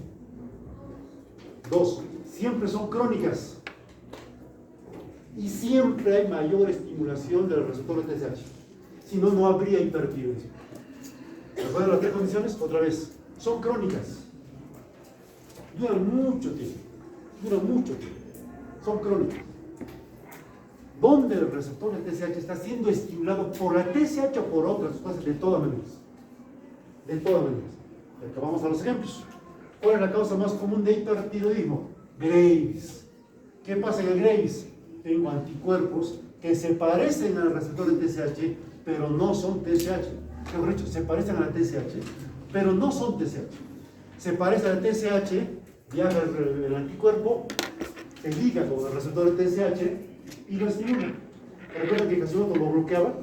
S1: Dos, siempre son crónicas y siempre hay mayor estimulación del receptor de TSH. Si no, no habría hipertiroidismo. ¿Recuerdan las tres condiciones? Otra vez, son crónicas. Duran mucho tiempo. Son crónicas. Donde el receptor de TSH está siendo estimulado por la TSH o por otras sustancias, de todas maneras. De todas maneras. Pero vamos a los ejemplos. ¿Cuál es la causa más común de hipertiroidismo? Graves. ¿Qué pasa en el Graves? Tengo anticuerpos que se parecen al receptor de TSH, pero no son TSH. Mejor dicho, se parecen a la TSH, pero no son TSH. Se parece a la TSH, viaja el anticuerpo, se liga con el receptor de TSH y lo estimula. Recuerda que Hashimoto lo bloqueaba,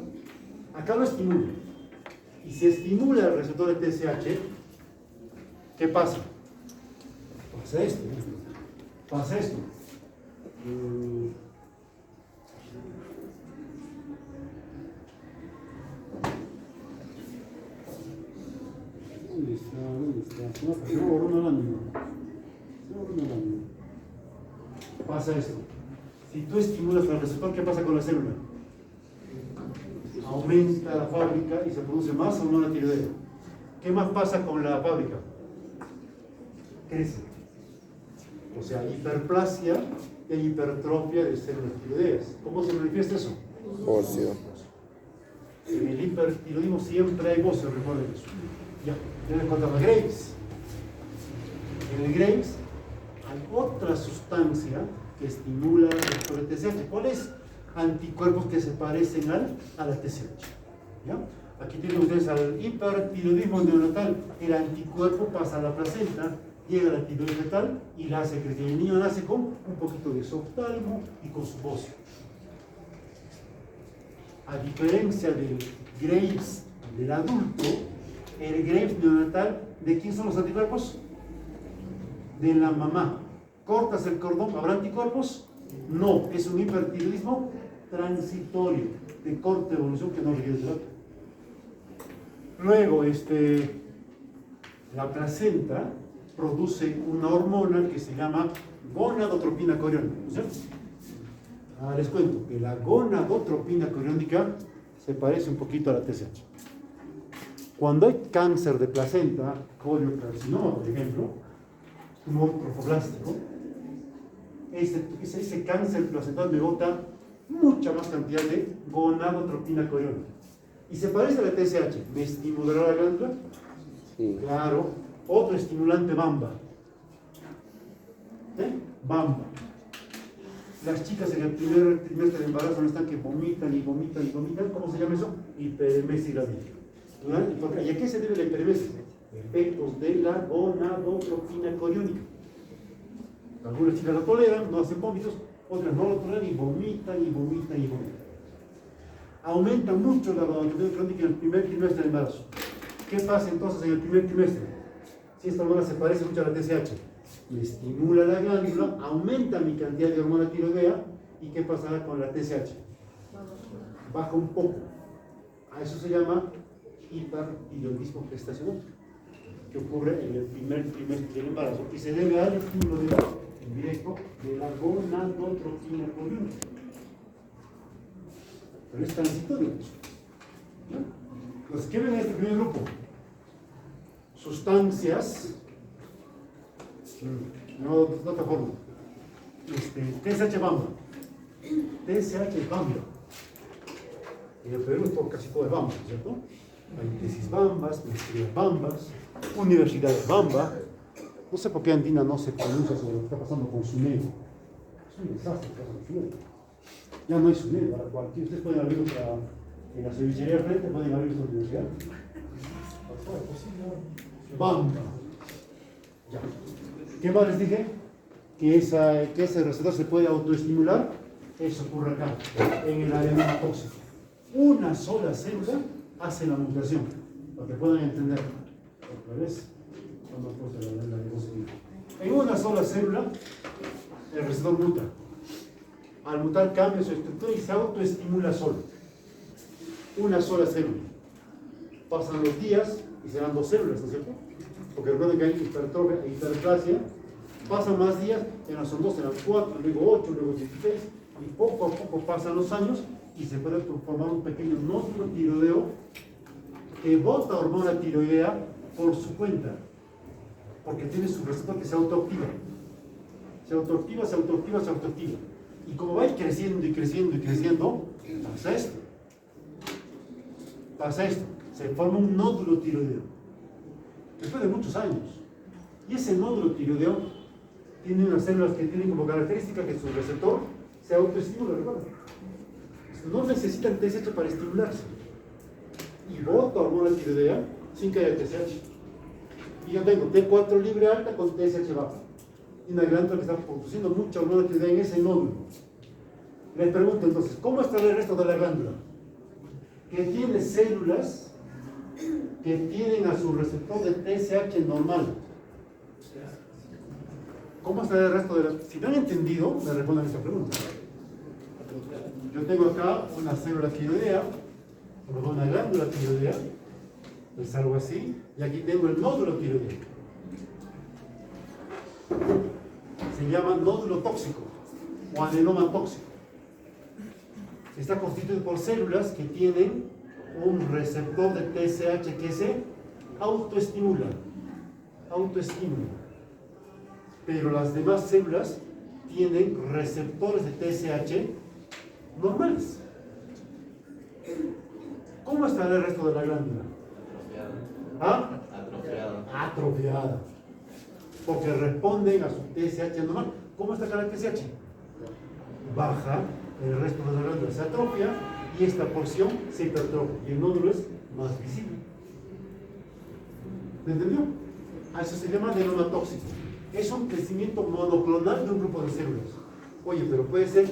S1: acá lo estimula. Y si estimula el receptor de TSH, ¿qué pasa? Pasa esto. Pasa esto. ¿Dónde está? Se me borró una lámina. Pasa esto. Si tú estimulas al receptor, ¿qué pasa con la célula? Aumenta la fábrica y se produce más hormona tiroidea. ¿Qué más pasa con la fábrica? Crece. O sea, hiperplasia y hipertrofia de células tiroideas. ¿Cómo se manifiesta eso?
S4: Óseo.
S1: En el hipertiroidismo siempre hay óseo, recuerden eso. Ya, tienen en cuenta la Graves. En el Graves hay otra sustancia que estimula el receptor de TSH. ¿Cuál es? Anticuerpos que se parecen a la TSH. ¿Ya? Aquí tienen ustedes al hipertiroidismo neonatal. El anticuerpo pasa a la placenta, llega a la tiroides fetal y la hace crecer. El niño nace con un poquito de softalmo y con su óseo. A diferencia del Graves del adulto, el Graves neonatal, ¿de quién son los anticuerpos? De la mamá. Cortas el cordón, ¿habrá anticuerpos? No, es un hipertiroidismo transitorio, de corta evolución que no requiere terapia. Luego, la placenta produce una hormona que se llama gonadotropina coriónica, ¿no es cierto? Ahora les cuento que la gonadotropina coriónica se parece un poquito a la TSH. Cuando hay cáncer de placenta, coriocarcinoma, por ejemplo, tumor trofoblástico, ese cáncer placental me bota mucha más cantidad de gonadotropina coriónica. Y se parece a la TSH. ¿Me estimulará la glándula?
S4: Sí.
S1: Claro. Otro estimulante, bamba. Bamba. Las chicas en el primer trimestre de embarazo no están que vomitan y vomitan y vomitan. ¿Cómo se llama eso? Hiperemesis gravídica. ¿Y a qué se debe la hiperemesis? Efectos de la gonadotropina coriónica. Algunas chicas lo toleran, no hacen vómitos, otras no lo toleran y vomitan y vomitan y vomitan. Aumenta mucho la gonadotropina coriónica en el primer trimestre de embarazo. ¿Qué pasa entonces en el primer trimestre? Si esta hormona se parece mucho a la TSH, me estimula la glándula, aumenta mi cantidad de hormona tiroidea, ¿y qué pasará con la TSH? Baja un poco. A eso se llama hipertiroidismo gestacional, que ocurre en el primer trimestre del embarazo y se debe al estímulo directo de la gonadotropina coriónica. Pero es transitorio. Entonces, ¿qué ven en este primer grupo? Sustancias, no de otra forma, TSH bamba, TSH bamba. En el Perú es casi todo de bamba, ¿cierto? Hay tesis bambas, maestrías bambas, universidades bamba. No sé por qué Andina no se pronuncia sobre lo que está pasando con SUNED. Es un desastre lo que pasa con SUNED. Ya no hay SUNED, ahora cualquier, ustedes pueden abrir en la cevichería al frente, pueden abrir su universidad. Bamba. Ya. ¿Qué más les dije? Que ese receptor se puede autoestimular. Eso ocurre acá, en el adenoma tóxico. Una sola célula hace la mutación, para que puedan entender. Otra vez, en una sola célula, el receptor muta. Al mutar cambia su estructura y se autoestimula solo. Una sola célula. Pasan los días y serán dos células, ¿no es cierto? Porque recuerden que hay hipertrofia e hiperplasia. Pasan más días, ya no son dos, serán 4, luego 8, luego 16, y poco a poco pasan los años y se puede formar un pequeño nódulo tiroideo que bota hormona tiroidea por su cuenta, porque tiene su receptor que se autoactiva. Se autoactiva, se autoactiva, se autoactiva. Y como va creciendo y creciendo y creciendo, pasa esto. Pasa esto. Se forma un nódulo tiroideo. Después de muchos años. Y ese nódulo tiroideo tiene unas células que tienen como característica que su receptor se autoestimula, ¿recuerdan? No necesitan TSH para estimularse. Y bota hormona tiroidea sin que haya TSH. Y yo tengo T4 libre alta con TSH baja. Y una glándula que está produciendo mucha hormona tiroidea en ese nódulo. Les pregunto entonces, ¿cómo está el resto de la glándula? Que tiene células que tienen a su receptor de TSH normal. ¿Cómo está el resto de la...? Si no han entendido, me respondan esta pregunta. Yo tengo acá una célula tiroidea, una glándula tiroidea, es algo así, y aquí tengo el nódulo tiroideo. Se llama nódulo tóxico o adenoma tóxico. Está constituido por células que tienen un receptor de TSH que se autoestimula. Pero las demás células tienen receptores de TSH normales. ¿Cómo está el resto de la glándula? ¿Ah? Atrofiada. Porque responden a su TSH normal. ¿Cómo está acá la TSH? Baja, el resto de la glándula se atrofia y esta porción se hipertrofia y el nódulo es más visible. ¿Me entendió? A eso se llama adenoma tóxico. Es un crecimiento monoclonal de un grupo de células. Oye, pero puede ser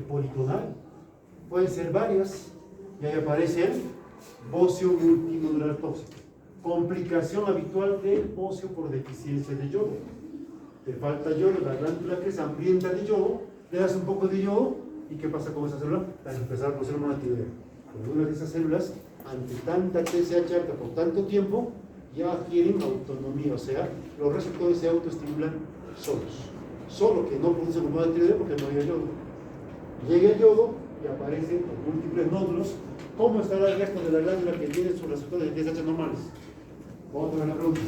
S1: policlonal, pueden ser varias, y ahí aparece el bocio multinodular tóxico. Complicación habitual del bocio por deficiencia de yodo. Te falta yodo, la glándula crece hambrienta de yodo le das un poco de yodo, ¿y qué pasa con esa célula? Va a empezar a producir hormona tiroidea. Algunas de esas células, ante tanta TSH alta por tanto tiempo, ya adquieren autonomía, o sea, los receptores se autoestimulan solos. Solo que no producen hormona tiroidea porque no hay yodo. Llega el yodo y aparecen múltiples nódulos. ¿Cómo estará el resto de la glándula que tiene sus receptores de TSH normales? Otra vez la pregunta.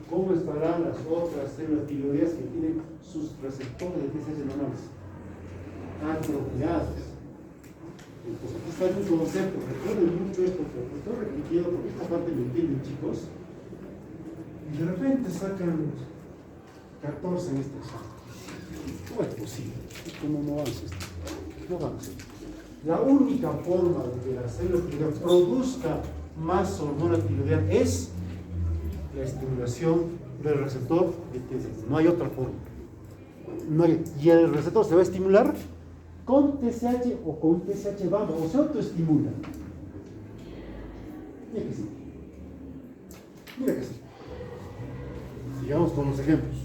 S1: ¿Cómo estarán las otras células tiroideas que tienen sus receptores de TSH normales? Atrofiadas. Entonces aquí está un concepto. Recuerden mucho esto, porque lo estoy repitiendo porque esta parte me entienden, chicos. Y de repente sacan 14 en este examen. ¿Cómo es posible? ¿Cómo no avanza esto? No avanza. La única forma de que la célula tiroidea produzca más hormona tiroidea es la estimulación del receptor de TSH. No hay otra forma. No hay. Y el receptor se va a estimular con TSH o con TSH bamba, o se autoestimula. Mira que sí. Mira que sí. Sigamos con los ejemplos.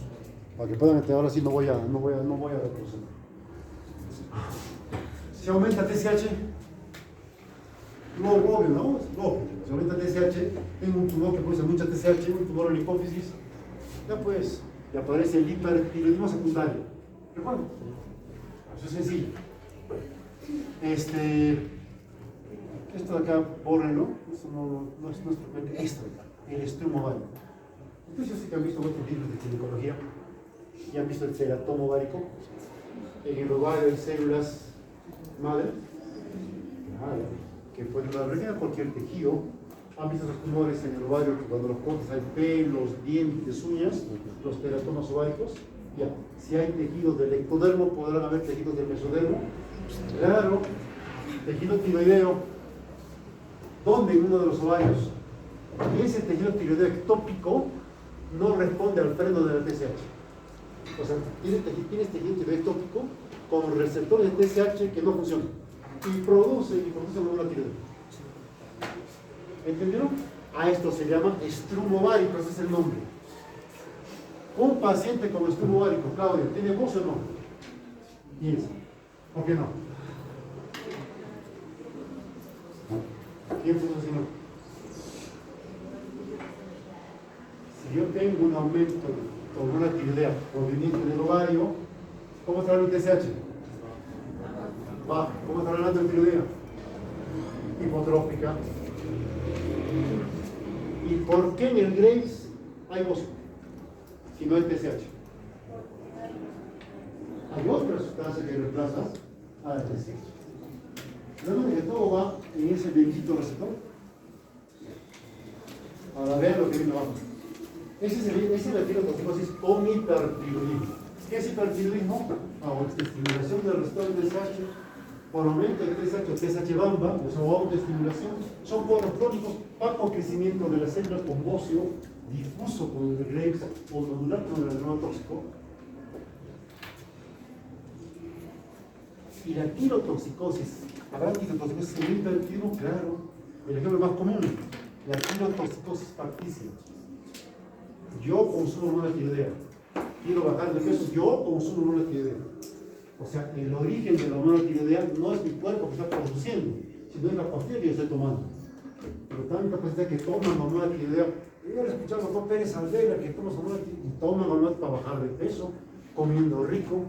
S1: Para que puedan entender, ahora sí no voy a reproducir. Si aumenta TSH, no obvio, ¿no? Es obvio. Si aumenta TSH, tengo un tumor que produce mucha TSH, un tumor en la hipófisis, ya pues, le aparece el hipertiroidismo secundario. ¿Recuerdan? Eso es sencillo. Esto de acá, bórrenlo. Esto no es frecuente. Esto de acá, el estrumo ovárico. Entonces, yo sé que han visto muchos libros de ginecología y han visto el ceratoma ovárico. En el ovario hay células madre, que pueden albergar cualquier tejido. Han visto esos tumores en el ovario que cuando los cortas hay pelos, dientes, uñas, los teratomas ováricos. Ya, si hay tejidos del ectodermo, podrán haber tejidos del mesodermo. Claro, tejido tiroideo. ¿Dónde? En uno de los ovarios. Y ese tejido tiroideo ectópico no responde al freno de la TSH. O sea, tienes tejido tiroideo ectópico con receptores de TSH que no funcionan. Y produce hormona tiroidea. ¿Entendieron? A esto se llama estrumo ovárico, ese es el nombre. Un paciente con estrumo ovárico, Claudia, ¿tiene voz o no? Piensa. ¿Por qué no? ¿Quién puso así no? Si yo tengo un aumento de hormona tiroidea proveniente del ovario, ¿cómo estará mi TSH? Bajo. ¿Cómo estará la tiroidea? Hipotrófica. ¿Y por qué en el Graves hay voz? Si no hay TSH. Hay otra sustancia que reemplaza a la TSH. Realmente que todo va en ese bendito receptor. Ahora vean lo que viene abajo. Esa es la tirotoxicosis con hipertiroidismo. ¿Qué es hipertiroidismo? Estimulación del receptor de TSH por aumento de TSH o TSH bamba, o sea, autoestimulación. Son cuadros crónicos bajo crecimiento de las células con bocio difuso con el Graves o nodular con el adrenal tóxico. Y la tirotoxicosis, ¿habrá tirotoxicosis en el hipertiroidismo? Claro, el ejemplo más común, la tirotoxicosis facticia. Yo consumo hormona tiroidea, quiero bajar de peso, yo consumo hormona tiroidea. O sea, el origen de la hormona tiroidea no es mi cuerpo que está produciendo, sino es la pastilla que yo estoy tomando. Pero tanta pacientes que toman hormona tiroidea, yo he escuchado al doctor Pérez Alvera que toma hormona tiroidea y toman hormona para bajar de peso, comiendo rico.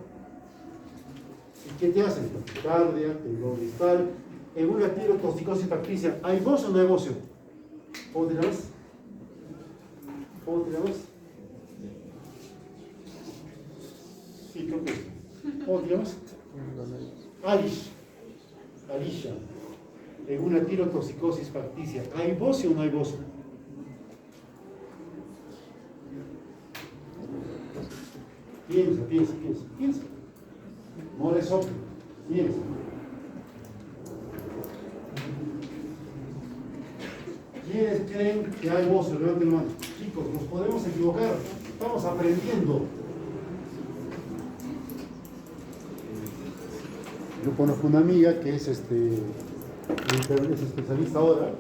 S1: ¿Y qué te hacen? Taquicardia, temblor distal. En una tirotoxicosis facticia, ¿hay bocio o no hay bocio? ¿Cómo te llamas? ¿Cómo te llamas? Sí, creo que sí. ¿Cómo te llamas? Alicia. En una tirotoxicosis facticia, ¿hay bocio o no hay bocio? Piensa. No le sople, piensa. ¿Quiénes creen que hay bocio? Levanten la mano. Chicos, nos podemos equivocar. Estamos aprendiendo. Yo conozco una amiga que es especialista ahora.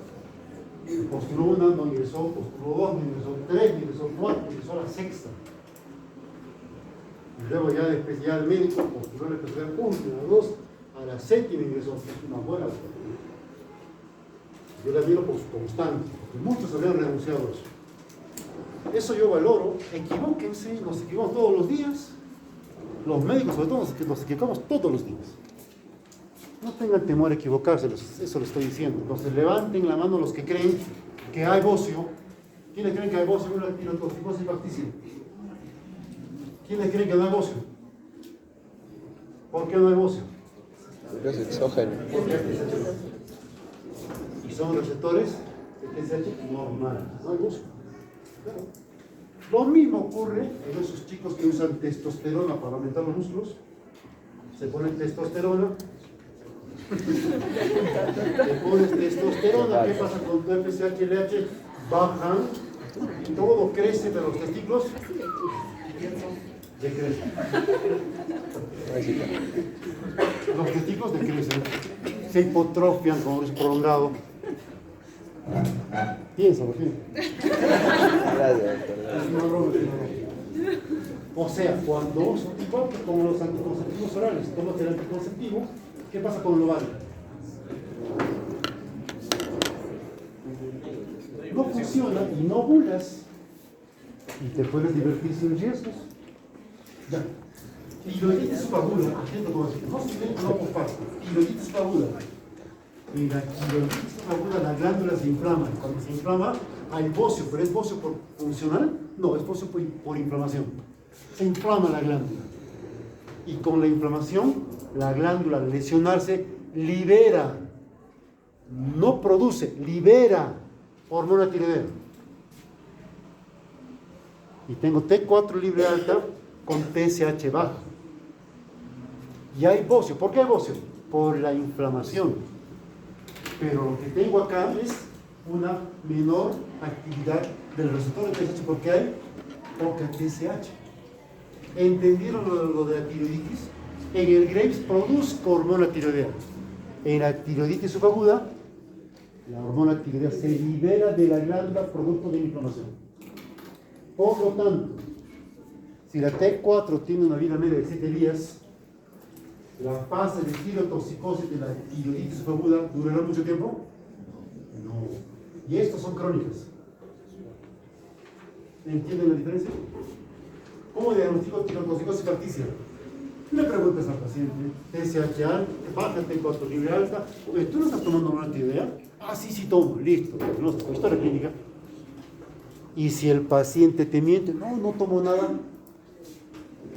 S1: Postuló una, no ingresó, postuló dos, no ingresó tres, no ingresó cuatro, ingresó a la sexta. Y luego ya después ya el médico, posterior especial 1, 2, a la 7ª ingresó, que es una buena alternativa. Yo la miro por su constancia, porque muchos habían renunciado a eso. Eso yo valoro, equivóquense, nos equivocamos todos los días. Los médicos, sobre todo, nos equivocamos todos los días. No tengan temor a equivocarse, eso lo estoy diciendo. Entonces, levanten la mano los que creen que hay bocio. ¿Quiénes creen que hay bocio en una tirotoxicosis facticia? ¿Quiénes creen que no hay bocio? ¿Por qué no hay bocio?
S4: Es exógeno.
S1: Porque hay TSH. Y son receptores de TSH normales. No hay bocio. Claro. Lo mismo ocurre en esos chicos que usan testosterona para aumentar los músculos. Se ponen testosterona. Te pones testosterona, ¿qué pasa con tu FSH y LH? Bajan y todo crece, pero los testículos decrecen. Los testículos decrecen, se hipotrofian con un prolongado. Piénsalo,
S4: Gracias,
S1: es una broma, es una broma. O sea, cuando igual que con los anticonceptivos orales, tomas el anticonceptivo, ¿qué pasa con el ovario? No funciona y no ovulas. Y te puedes divertir sin riesgos. Ya. Tiroiditis subagula, atento como decir, no se ve, no por parte. Tiroiditis subagula. En la tiroiditis subagula la glándula se inflama. Cuando se inflama hay bocio, pero ¿es bocio por funcional? No, es bocio por inflamación. Se inflama la glándula. Y con la inflamación, la glándula al lesionarse libera, no produce, libera hormona tiroidea. Y tengo T4 libre alta con TSH baja. Y hay bocio. ¿Por qué hay bocio? Por la inflamación. Pero lo que tengo acá es una menor actividad del receptor de TSH porque hay poca TSH. ¿Entendieron lo de la tiroiditis? En el Graves produzco hormona tiroidea. En la tiroiditis subaguda, la hormona tiroidea se libera de la glándula producto de la inflamación. Por lo tanto, si la T4 tiene una vida media de 7 días, la fase de tirotoxicosis de la tiroiditis subaguda durará mucho tiempo. No. Y estos son crónicas. ¿Entienden la diferencia? ¿Cómo diagnostico tirotoxicosis facticia? Le preguntas al paciente, TSH alta, baja T4 libre alta, oye, ¿tú no estás tomando una tiroidea? Ah, sí, tomo, listo, diagnóstico, historia clínica. Y si el paciente te miente, no tomo nada,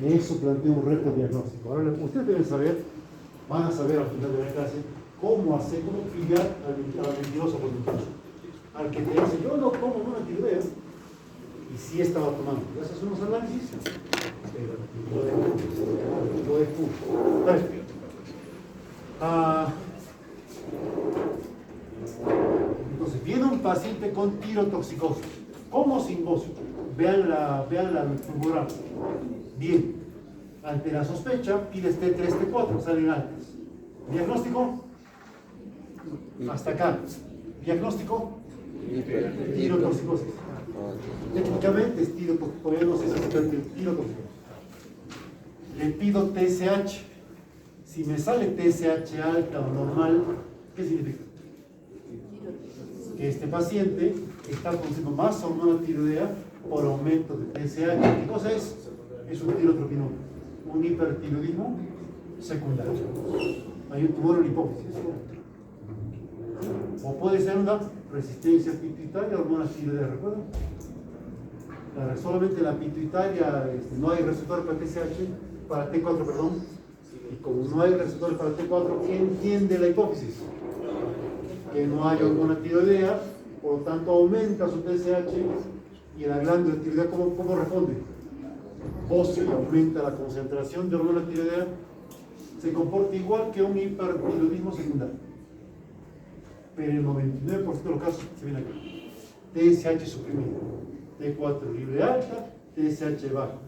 S1: eso plantea un reto diagnóstico. Ahora, ustedes deben saber, van a saber al final de la clase, cómo pillar al mentiroso por mentiroso. Al que te dice, yo no tomo una tiroidea, y sí estaba tomando. ¿Y haces unos análisis? Lo de puro. Entonces, viene un paciente con tirotoxicosis. ¿Cómo sin bocio? Vean la tumoral. Bien. Ante la sospecha, pides T3, T4, salen altas. ¿Diagnóstico? Hasta acá. ¿Diagnóstico? Tirotoxicosis. Técnicamente es tirotoxicosis, todavía no sé exactamente tirotoxicosis. Le pido TSH. Si me sale TSH alta o normal, ¿qué significa? Que este paciente está produciendo más hormona tiroidea por aumento de TSH. ¿Qué cosa es? Es un tirotropinol, un hipertiroidismo secundario. Hay un tumor en la hipófisis. O puede ser una resistencia pituitaria a hormonas tiroideas, ¿recuerdan? Solamente la pituitaria no hay receptor para TSH, para T4, perdón. Y como no hay receptores para T4, ¿qué entiende la hipófisis? Que no hay hormona tiroidea, por lo tanto aumenta su TSH y la glándula tiroidea, ¿cómo responde? Bocio, y aumenta la concentración de hormona tiroidea, se comporta igual que un hipertiroidismo secundario. Pero en el 99% de los casos se viene aquí. TSH suprimido, T4 libre alta, TSH baja.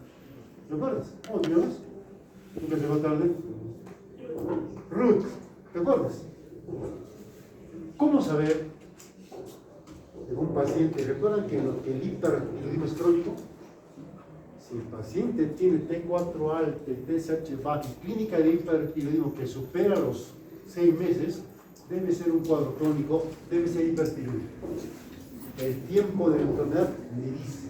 S1: ¿Recuerdas? ¿Cómo te llamas? ¿Tú que llegó tarde? Ruth, ¿te acuerdas? ¿Cómo saber de un paciente? ¿Recuerdan que el hipertiroidismo es crónico? Si el paciente tiene T4 alto y TSH bajo y clínica de hipertiroidismo que supera los 6 meses, debe ser un cuadro crónico, debe ser hipertiroidismo. El tiempo de la enfermedad me dice.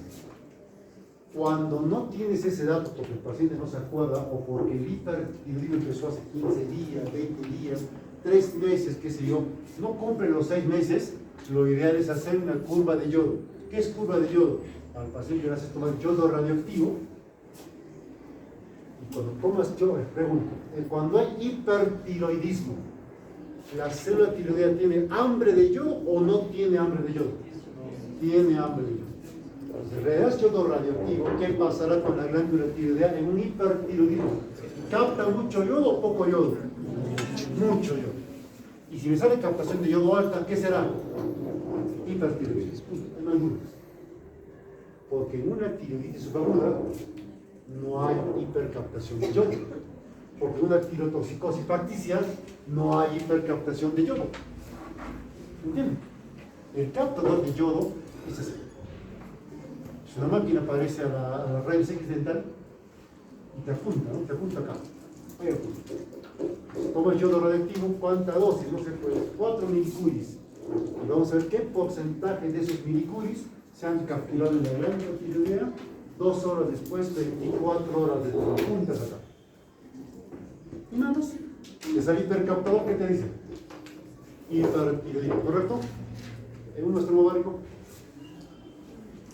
S1: Cuando no tienes ese dato porque el paciente no se acuerda o porque el hipertiroidismo empezó hace 15 días, 20 días, 3 meses, qué sé yo, no compren los 6 meses, lo ideal es hacer una curva de yodo. ¿Qué es curva de yodo? Al paciente le haces tomar yodo radioactivo y cuando tomas yodo, pregunto, cuando hay hipertiroidismo, ¿la célula tiroidea tiene hambre de yodo o no tiene hambre de yodo? Tiene hambre de yodo. Entonces, le das yodo radioactivo, ¿qué pasará con la glándula tiroidea en un hipertiroidismo? ¿Capta mucho yodo o poco yodo? Mucho yodo. Y si me sale captación de yodo alta, ¿qué será? Hipertiroidismo. No hay dudas. Porque en una tiroiditis subaguda no hay hipercaptación de yodo. Porque en una tirotoxicosis facticia no hay hipercaptación de yodo. ¿Entienden? El captador de yodo es así. Si una máquina parece a la rayos X dental y te apunta, ¿no? Te apunta acá. Ahí apunta. Toma el yodo radioactivo, ¿cuánta dosis? No sé, pues 4 milicuris. Y vamos a ver qué porcentaje de esos milicuris se han capturado en la glándula tiroidea 2 horas después, 24 horas después. Apuntas acá. Y nada más. Te sale hipercaptador, ¿qué te dice? Hipertiroidismo, ¿correcto? En un estromovárico.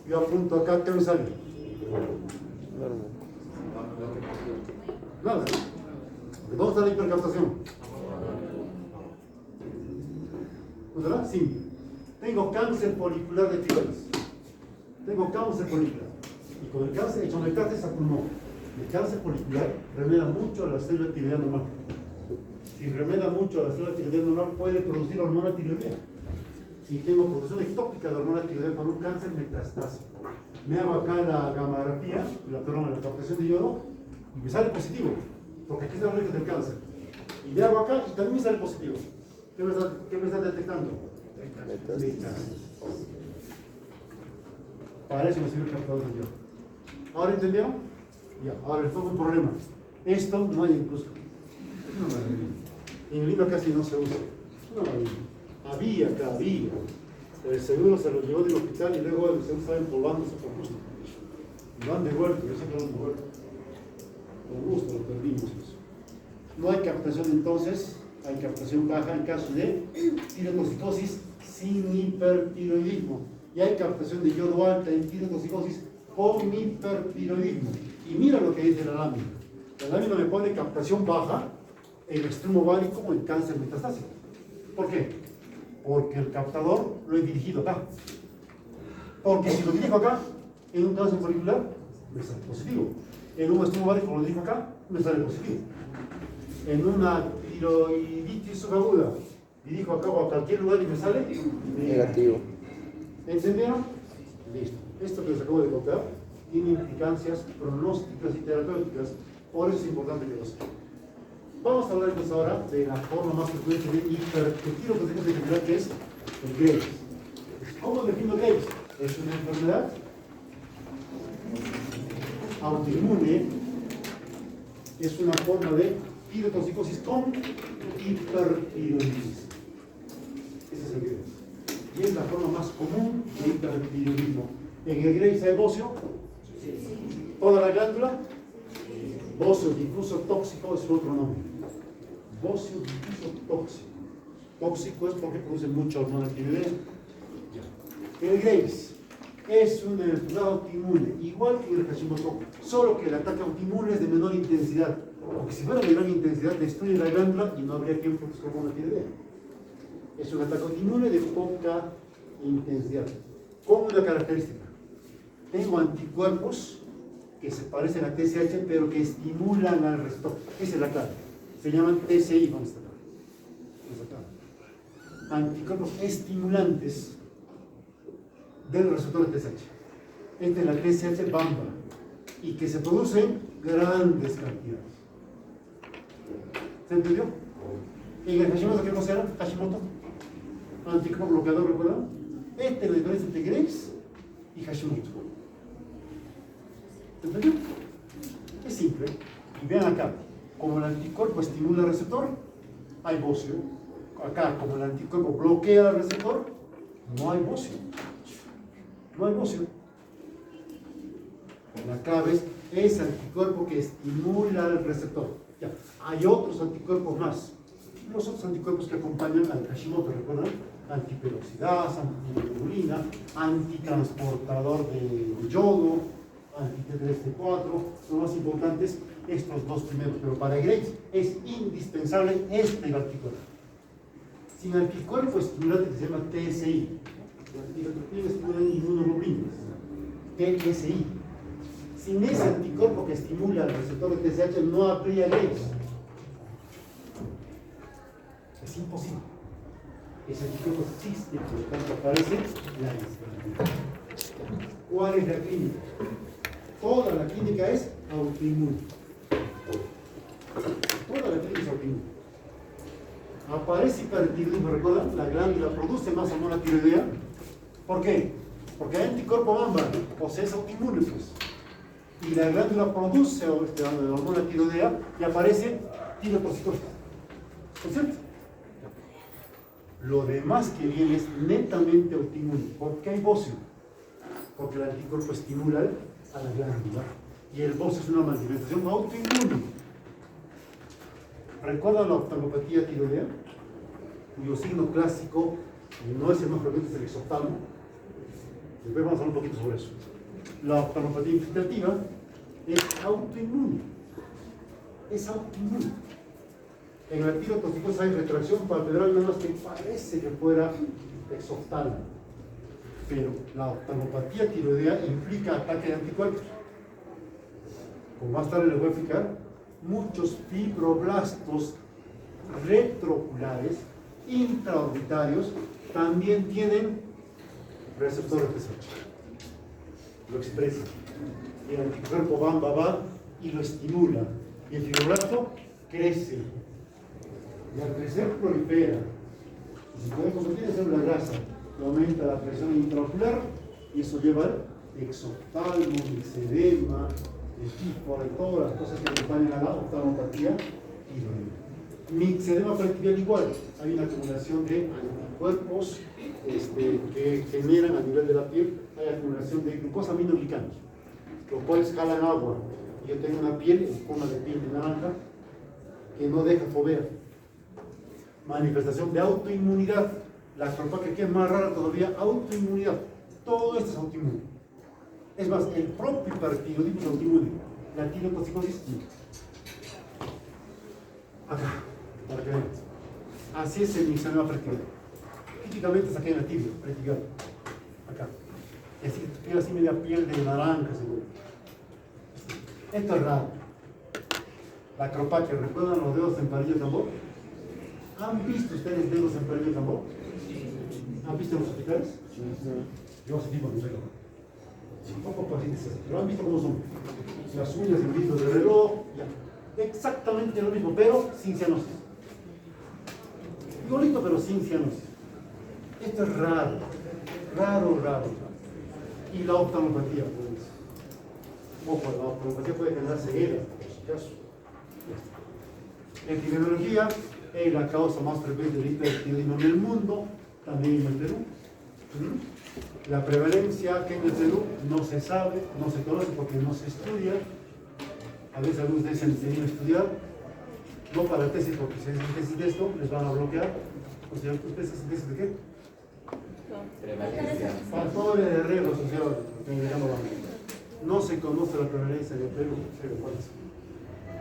S1: Yo apunto acá, ¿qué me sale? Nada. ¿Dónde está la hipercaptación? ¿Verdad? Simple. Tengo cáncer folicular de tiroides. Tengo cáncer folicular. Y con el cáncer, el metástasis a pulmón. El cáncer folicular remeda mucho a la célula tiroidea normal. Si remeda mucho a la célula tiroidea normal, puede producir hormona tiroidea. Si tengo producción ectópica de hormona tiroidea con un cáncer metastásico, me hago acá la gamografía, la captación de yodo, y me sale positivo, porque aquí está el origen del cáncer. Y me hago acá y también me sale positivo. ¿Qué me está detectando? Metástasis. Para eso me sirve el captador de yodo. ¿Ahora entendieron? Ya, ahora les pongo un problema. Esto no hay en Cusco. Es una maravilla. En Lima casi no se usa. Es una maravilla. Había. El seguro se lo llevó del hospital y luego el seguro estaba empolvándose por Cusco. Y lo han devuelto, yo sé que lo han devuelto. Con gusto lo perdimos eso. No hay captación entonces, hay captación baja en caso de tirotoxicosis sin hipertiroidismo. Y hay captación de yodo alta en tirotoxicosis con hipertiroidismo. Y mira lo que dice la lámina. La lámina me pone captación baja en extremo ovárico o en cáncer metastásico. ¿Por qué? Porque el captador lo he dirigido acá. Porque si lo dirijo acá, en un cáncer folicular, me sale positivo. En un extremo ovárico lo dirijo acá, me sale positivo. En una tiroiditis subaguda, dirijo acá o a cualquier lugar y me sale
S4: Negativo.
S1: ¿Entendieron? Listo. Esto que les acabo de contar tiene implicancias pronósticas y terapéuticas, por eso es importante que lo sepan. Vamos a hablar entonces ahora de la forma más frecuente de hipertiroidismo que tenemos que definir, que es el Graves. ¿Cómo defino Graves? Es una enfermedad autoinmune, es una forma de tirotoxicosis con hipertiroidismo. Ese es el Graves. Y es la forma más común de hipertiroidismo. En el Graves hay bocio, toda la glándula, bocio difuso tóxico es su otro nombre. Bocio difuso tóxico. Tóxico es porque produce mucha hormona tiroidea. El Graves es una enfermedad autoinmune, igual que el Hashimoto, solo que el ataque autoinmune es de menor intensidad. Porque si fuera de gran intensidad, destruye la glándula y no habría quien produzca hormona tiroidea. Es un ataque autoinmune de poca intensidad. Con una característica. Tengo anticuerpos que se parecen a TSH, pero que estimulan al receptor. Esa es la clave. Se llaman TSI, vamos a sacar. Anticuerpos estimulantes del receptor de TSH. Esta es la TSH bamba. Y que se producen grandes cantidades. ¿Se entendió? ¿En el Hashimoto qué cosa era? Hashimoto. Anticuerpo bloqueador, ¿recuerdan? Esta es la diferencia entre Graves y Hashimoto. ¿Entendió? Es simple. Y vean acá, como el anticuerpo estimula el receptor, hay bocio. Acá, como el anticuerpo bloquea el receptor, no hay bocio. No hay bocio. La clave es ese anticuerpo que estimula el receptor. Ya. Hay otros anticuerpos más. Los otros anticuerpos que acompañan al Hashimoto, ¿recuerdan? Antiperoxidasa, antiglobulina, antitransportador de yodo, anti-T3-T4, son más importantes estos dos primeros, pero para Graves es indispensable este anticuerpo. Sin anticuerpo estimulante que se llama TSI, anticuerpo estimulan inmunoglobulinas, TSI. Sin ese anticuerpo que estimula el receptor de TSH no habría Graves. Es imposible. Ese anticuerpo existe, por lo tanto aparece la discapacidad. ¿Cuál es la clínica? Toda la clínica es autoinmune. Toda la clínica es autoinmune. Aparece hipertiroidismo, ¿recuerdan? La glándula produce más hormona tiroidea. ¿Por qué? Porque hay anticuerpo bamba, o sea, es autoinmune, pues. Y la glándula produce hormona tiroidea y aparece tirotoxicosis. ¿No es cierto? Lo demás que viene es netamente autoinmune. ¿Por qué hay bocio? Porque el anticuerpo estimula a la glándula y el bocio es una manifestación autoinmune. ¿Recuerdan la oftalmopatía tiroidea? Cuyo signo clásico no es el más frecuente, es el exoptalmo. Después vamos a hablar un poquito sobre eso. La oftalmopatía infiltrativa es autoinmune. Es autoinmune. En la tirotoxicosis hay retracción palpebral, nada más que parece que fuera exoptalmo. Pero la oftalmopatía tiroidea implica ataque de anticuerpos. Como más tarde les voy a explicar, muchos fibroblastos retrooculares intraorbitarios también tienen receptores TSH. Lo expresan. Y el anticuerpo va y lo estimula. Y el fibroblasto crece. Y al crecer prolifera. Y si puede convertir en célula grasa, que aumenta la presión intraocular y eso lleva al exoptalmo, mixedema, estífora y todas las cosas que acompañan a la oftalmopatía tiroidea. Mixedema pertibial igual, hay una acumulación de anticuerpos que generan a nivel de la piel, hay acumulación de glucosaminoglicanos, los cuales jalan agua. Yo tengo una piel en forma de piel de naranja que no deja fovea. Manifestación de autoinmunidad. La cropaquia que es más rara todavía, autoinmunidad. Todo esto es autoinmune. Es más, el propio hipertiroidismo es autoinmune. La tirotoxicosis, acá, para que vean. Así es el mixedema pertibial. Típicamente es aquí en la tibia, pertibial. Acá. Y así, tiene así media piel de naranja, seguro. Esto es raro. La cropaquia, ¿recuerdan los dedos en palillo de tambor? ¿Han visto ustedes dedos en palillo de tambor? ¿Han visto los hospitales? Yo hace tiempo no sé cómo. Un poco pacientes, pero han visto cómo son. Las uñas en vidrio de reloj, ya. Exactamente lo mismo, pero sin cianosis. Igualito, pero sin cianosis. Esto es raro. Raro. Y la oftalmopatía, pues. Ojo, la oftalmopatía puede generar ceguera, por si acaso. Epidemiología es la causa más frecuente de hipertiroidismo en el mundo, también en el Perú. La prevalencia que en el Perú no se sabe, no se conoce porque no se estudia. A veces algunos dicen que estudiar, no para tesis, porque si hacen tesis de esto, les van a bloquear. O sea, ¿ustedes hacen tesis de qué?
S5: Prevalencia.
S1: Factores de riesgo social, que le llaman. No se conoce la prevalencia en el Perú, pero falso.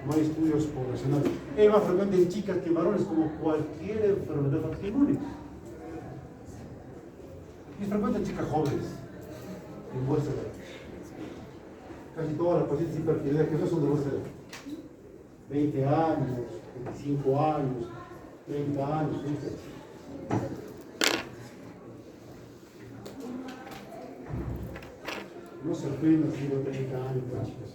S1: No hay estudios poblacionales. Es más frecuente en chicas que en varones, como cualquier enfermedad autoinmune. Es frecuente en chicas jóvenes, en vuestra edad. Casi todas las pacientes hipertiroideas que son de vuestra edad. 20 años, 25 años, 30 años, 30. No se ofendan si digo 30 años, chicas.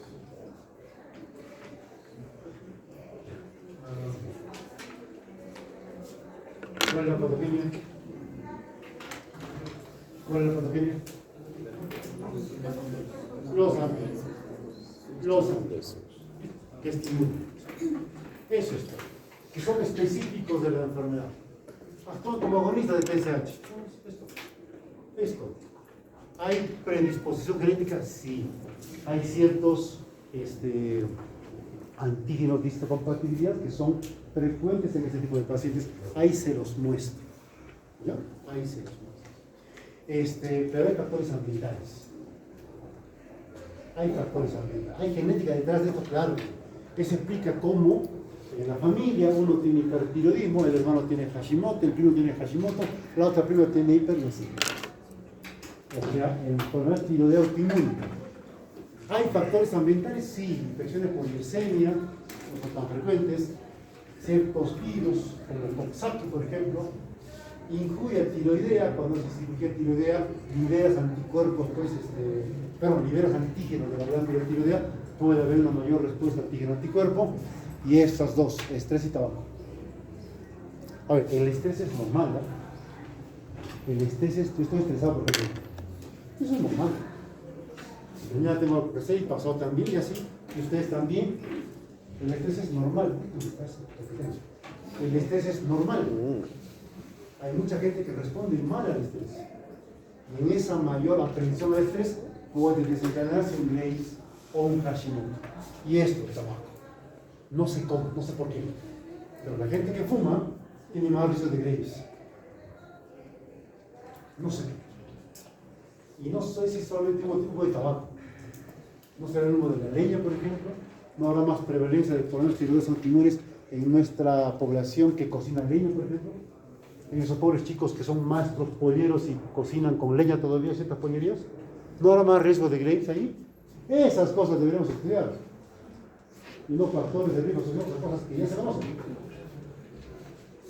S1: ¿Cuál es la patogenia? ¿Cuál es la patogenia? Los amigos. los anticuerpos que estimulan. Eso es todo. Que son específicos de la enfermedad. Actúan como agonistas de TSH. Esto. ¿Hay predisposición genética? Sí. Hay ciertos antígenos de histocompatibilidad que son frecuentes en este tipo de pacientes. Ahí se los muestro. ¿Ya? Ahí se los muestro. Pero hay factores ambientales. Hay factores ambientales. Hay genética detrás de esto, claro. Eso explica cómo en la familia uno tiene hipertiroidismo, el hermano tiene Hashimoto, el primo tiene Hashimoto, la otra prima tiene hiper y así. O sea, enfermedad tiroidea autoinmune. ¿Hay factores ambientales? Sí, infecciones por leucemia, no son tan frecuentes, ciertos virus, como el Coxsackie, por ejemplo, injuria tiroidea, cuando se cirugía tiroidea, liberas anticuerpos, liberas antígenos de la glándula tiroidea, puede haber una mayor respuesta antígeno-anticuerpo, y estas dos, estrés y tabaco. A ver, el estrés es normal, ¿no? El estrés es, yo estoy estresado, por ejemplo. Eso es normal. Mañana tengo algo que hacer y pasado también, y así, y ustedes también. El estrés es normal. El estrés es normal. Hay mucha gente que responde mal al estrés. Y en esa mayor aprehensión al estrés puede desencadenarse un Graves o un Hashimoto. Y esto, el tabaco. No sé cómo, no sé por qué. Pero la gente que fuma tiene más riesgo de Graves. No sé. Y no sé si solamente un tipo de tabaco. No será el humo de la leña, por ejemplo. No habrá más prevalencia de problemas tiroideos autoinmunes en nuestra población que cocina leña, por ejemplo. En esos pobres chicos que son maestros polleros y cocinan con leña todavía ciertas pollerías. ¿No habrá más riesgo de Graves ahí? Esas cosas deberíamos estudiar. Y no factores de riesgo social, esas cosas que ya se conocen.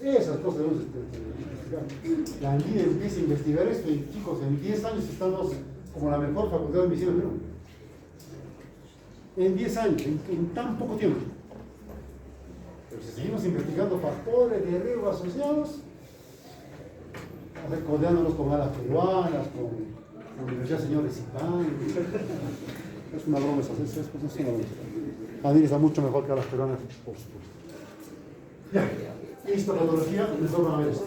S1: Esas cosas debemos investigar. La ANDID empieza a investigar esto y chicos, en 10 años estamos como la mejor facultad de medicina del mundo. En 10 años, en tan poco tiempo. Pero si seguimos investigando factores de riesgo asociados, recordándonos con alas peruanas, con la Universidad Señor Recitán. Es una broma, es una broma. A mí está mucho mejor que a las peruanas, por supuesto. Ya, histopatología, mejor van a ver esto.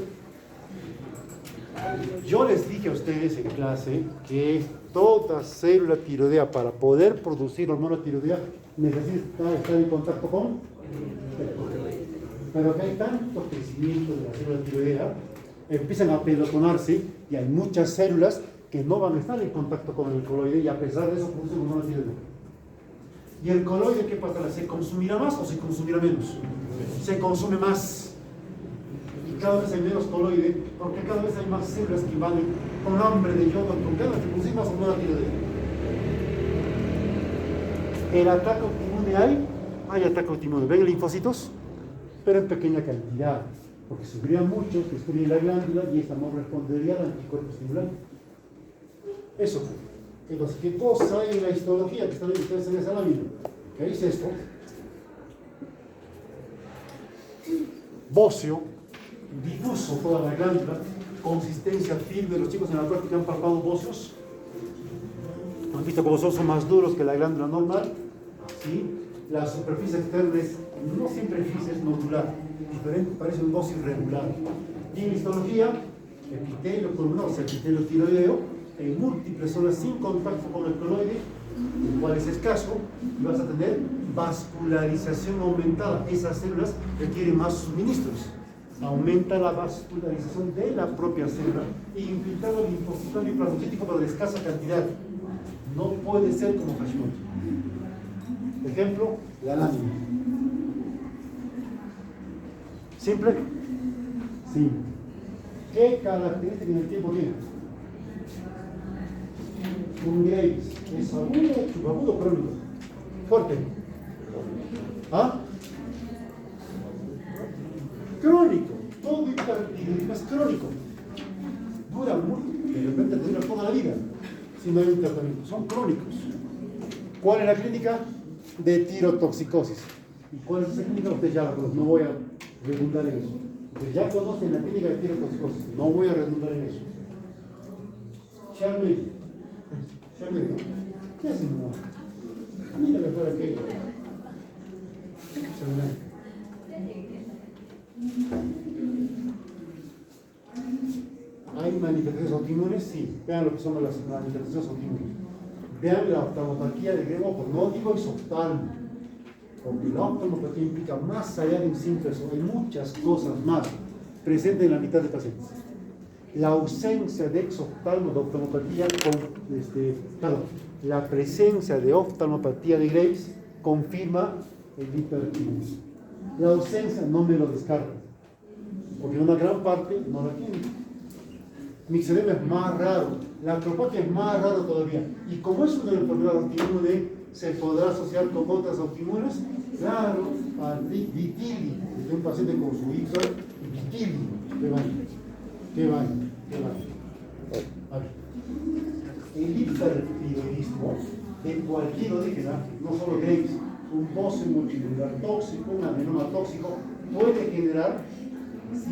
S1: Yo les dije a ustedes en clase que toda célula tiroidea, para poder producir hormona tiroidea, necesita estar en contacto con. Pero que hay tanto crecimiento de la célula tiroidea, empiezan a pelotonarse y hay muchas células que no van a estar en contacto con el coloide y a pesar de eso producen hormona tiroidea. ¿Y el coloide qué pasará? ¿Se consumirá más o se consumirá menos? Se consume más. Y cada vez hay menos coloide porque cada vez hay más células que invaden con hambre de yodo, con ganas de producir más hormona tiroidea. ¿El ataque autoinmune hay ataque autoinmune? ¿Ven linfocitos? Pero en pequeña cantidad, porque subirían muchos, destruyen la glándula y esta no respondería al anticuerpo estimulante. Eso. Entonces, ¿qué cosa hay en la histología que están ustedes en esa lámina? ¿Qué dice esto? Bóceo, difuso toda la glándula, consistencia firme. Los chicos en la práctica han palpado bóceos. Han visto cómo son más duros que la glándula normal. ¿Sí? La superficie externa es no siempre gris, es nodular, diferente, parece un bóceo irregular. Y en histología, epitelio pulmonar, o sea, epitelio tiroideo, en múltiples zonas sin contacto con el coloide, el cual es escaso, y vas a tener vascularización aumentada. Esas células requieren más suministros. Aumenta la vascularización de la propia célula e infiltrado el linfocito plasmocítico pero de escasa cantidad. No puede ser como Hashimoto. Ejemplo, la lámina. ¿Simple? Sí. ¿Qué característica en el tiempo tiene? Un Graves. ¿Es agudo, subagudo o crónico? Fuerte. ¿Ah? Crónico. Todo hipertiroidismo es crónico. Dura mucho, de repente te dura toda la vida si no hay un tratamiento. Son crónicos. ¿Cuál es la clínica? De tirotoxicosis. ¿Y cuál es esa clínica? Ustedes ya la conocen, no voy a redundar en eso. Ustedes ya conocen la clínica de tirotoxicosis, no voy a redundar en eso. Charlie, ¿qué hacen? Mira mejor aquello. ¿Hay manifestaciones autoinmunes? Sí. Vean lo que son las manifestaciones autoinmunes. Vean la oftalmopatía de Grego, pues no digo isoftalmo, porque la oftalmopatía implica más allá de un simple eso, hay muchas cosas más presentes en la mitad de pacientes. La ausencia de exoftalmo de oftalmopatía, la presencia de oftalmopatía de Graves confirma el hipertiroidismo. La ausencia no me lo descarta, porque una gran parte no la tiene. Mixedema es más raro, la acropatia es más raro todavía. Y como es una enfermedad autoinmune, se podrá asociar con otras autoinmunes. Claro, al vitili, de un paciente con su ictus, vitili, ¿qué va? A ver, el hipertiroidismo de cualquier orígeno, no solo Graves, un boce multinuclear tóxico, un adenoma tóxico, puede generar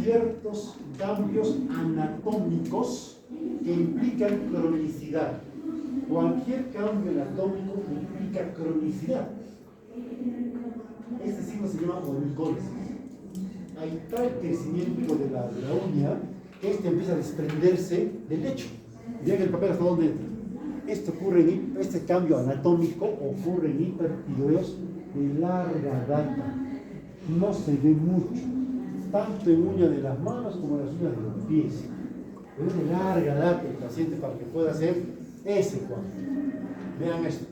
S1: ciertos cambios anatómicos que implican cronicidad. Cualquier cambio anatómico implica cronicidad. Este signo se llama onicólisis. Hay tal crecimiento de la uña que este empieza a desprenderse del lecho. Vean el papel hasta dónde entra. Este cambio anatómico ocurre en hipertiroideos de larga data. No se ve mucho, tanto en uñas de las manos como en las uñas de los pies. Pero es de larga data el paciente para que pueda hacer ese cuadro. Vean esto.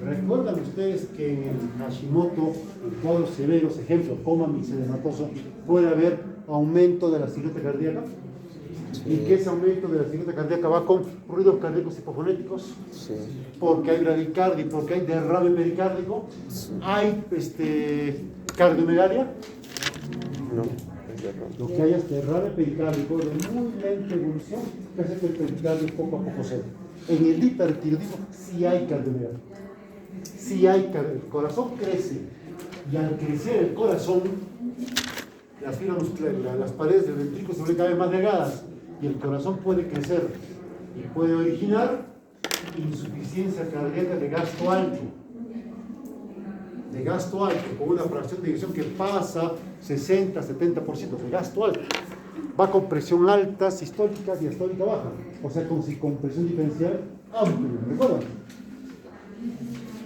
S1: ¿Recuerdan ustedes que en el Hashimoto, en cuadros severos, ejemplo, coma mixedematoso, puede haber aumento de la silueta cardíaca? ¿Y que ese aumento de la silueta cardíaca va con ruidos cardíacos hipofonéticos?
S4: Sí.
S1: Porque hay bradicardia, porque hay derrame pericárdico,
S4: Sí.
S1: hay cardiomegalia.
S4: No, es error.
S1: Lo que hay es derrame pericárdico de muy lenta evolución, que hace que el pericardio poco a poco cede. En el hipertiroidismo sí hay cardiomegalia. Sí hay el corazón crece, y al crecer el corazón, las fibras musculares, las paredes del ventrículo se vuelven cada vez más delgadas, y el corazón puede crecer y puede originar insuficiencia cardíaca de gasto alto. De gasto alto, con una fracción de eyección que pasa 60-70% de gasto alto. Va con presión alta, sistólica, diastólica baja, o sea, con presión diferencial amplia, ¿recuerdan?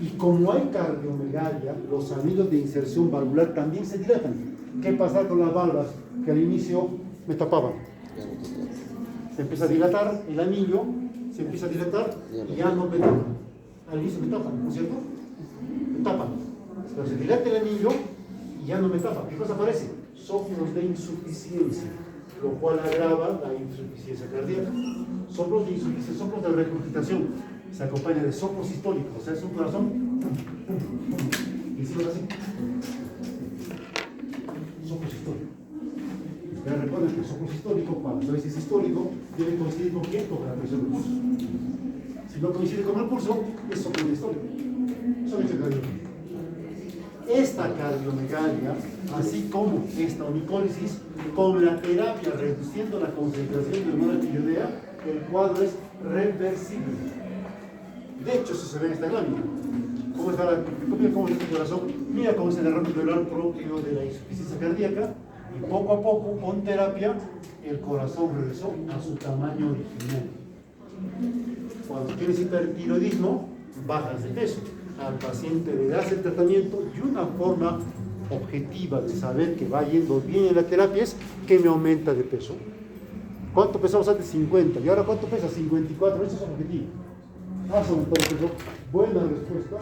S1: Y como hay cardiomegalia, los anillos de inserción valvular también se dilatan. ¿Qué pasa con las valvas que al inicio me tapaban? Se empieza a dilatar el anillo, se empieza a dilatar y ya no me tapan. Al inicio me tapan, ¿no es cierto? Me tapan. Pero se dilata el anillo y ya no me tapa. ¿Qué cosa aparece? Soplos de insuficiencia, lo cual agrava la insuficiencia cardíaca. Soplos de insuficiencia, soplos de regurgitación. Se acompaña de soplos sistólicos, o sea, es un corazón y encima así. Soplo sistólico. Pero recuerden que el soplo sistólico, cuando no es sistólico, debe coincidir con quién, con la presión del pulso. Si no coincide con el pulso, es soplo distólico. Eso es cardiomegalia. Esta cardiomegalia, así como esta onicólisis, con la terapia reduciendo la concentración de hormona tiroidea, el cuadro es reversible. De hecho, eso se ve en esta glándula. ¿Cómo está el corazón? Mira cómo es el derrame pleural propio de la insuficiencia cardíaca. Y poco a poco, con terapia, el corazón regresó a su tamaño original. Cuando tienes hipertiroidismo, bajas de peso. Al paciente le das el tratamiento y una forma objetiva de saber que va yendo bien en la terapia es que me aumenta de peso. ¿Cuánto pesamos antes? 50. ¿Y ahora cuánto pesa? 54. Eso es objetivo. Has aumentado de peso. Buena respuesta.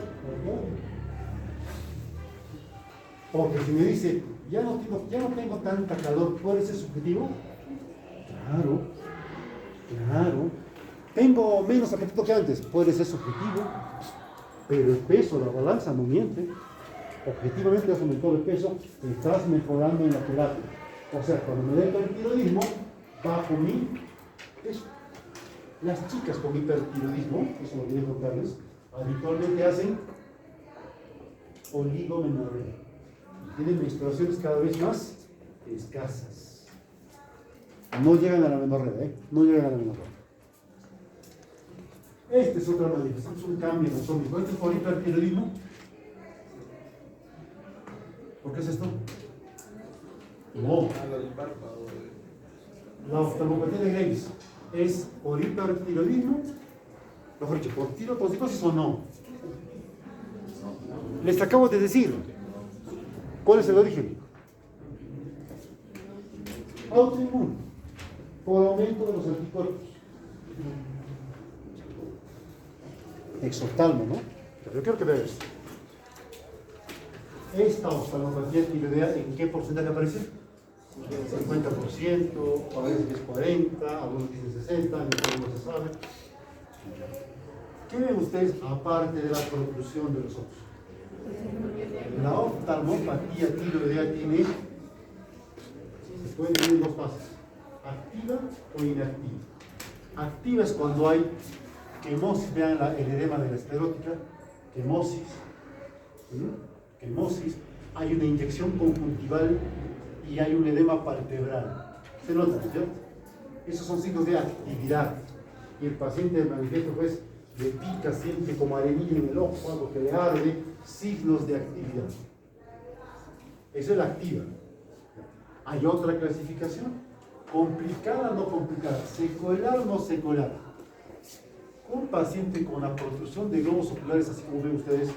S1: Porque si me dice, ya no tengo tanta calor, ¿puede ser subjetivo? Claro. Tengo menos apetito que antes, puede ser subjetivo. Pero el peso, la balanza no miente. Objetivamente has aumentado el peso, estás mejorando en la terapia. O sea, cuando me da hipertiroidismo, bajo mi peso. Las chicas con hipertiroidismo, eso lo quería contarles, habitualmente hacen oligomenorrea. Tienen menstruaciones cada vez más escasas. No llegan a la menorrea, No llegan a la menorrea. Este es otra manifestación, es un cambio anatómico. Este es por hipertiroidismo. ¿Por qué es esto? No. La oftalmopatía de Graves es por hipertiroidismo, mejor dicho, por tirotoxicosis o no. Les acabo de decir cuál es el origen. Autoinmune, por aumento de los anticuerpos. Exoftalmo, ¿no? Pero yo quiero que veas esto. Esta oftalmopatía tiroidea, ¿en qué porcentaje aparece? 50%, a veces es 40%, algunos dicen 60%, no se sabe. ¿Qué ven ustedes aparte de la protrusión de los ojos? La oftalmopatía tiroidea tiene, se puede dividir en dos fases, activa o inactiva. Activa es cuando hay quemosis, vean el edema de la esclerótica, quemosis, quemosis, hay una inyección conjuntival y hay un edema palpebral. ¿Se nota, cierto? Esos son signos de actividad. Y el paciente manifiesta, pues, le pica, siente como arenilla en el ojo, algo que le arde, signos de actividad. Eso es la activa. Hay otra clasificación, complicada o no complicada, secular o no secular. Un paciente con la protrusión de globos oculares, así como ven ustedes,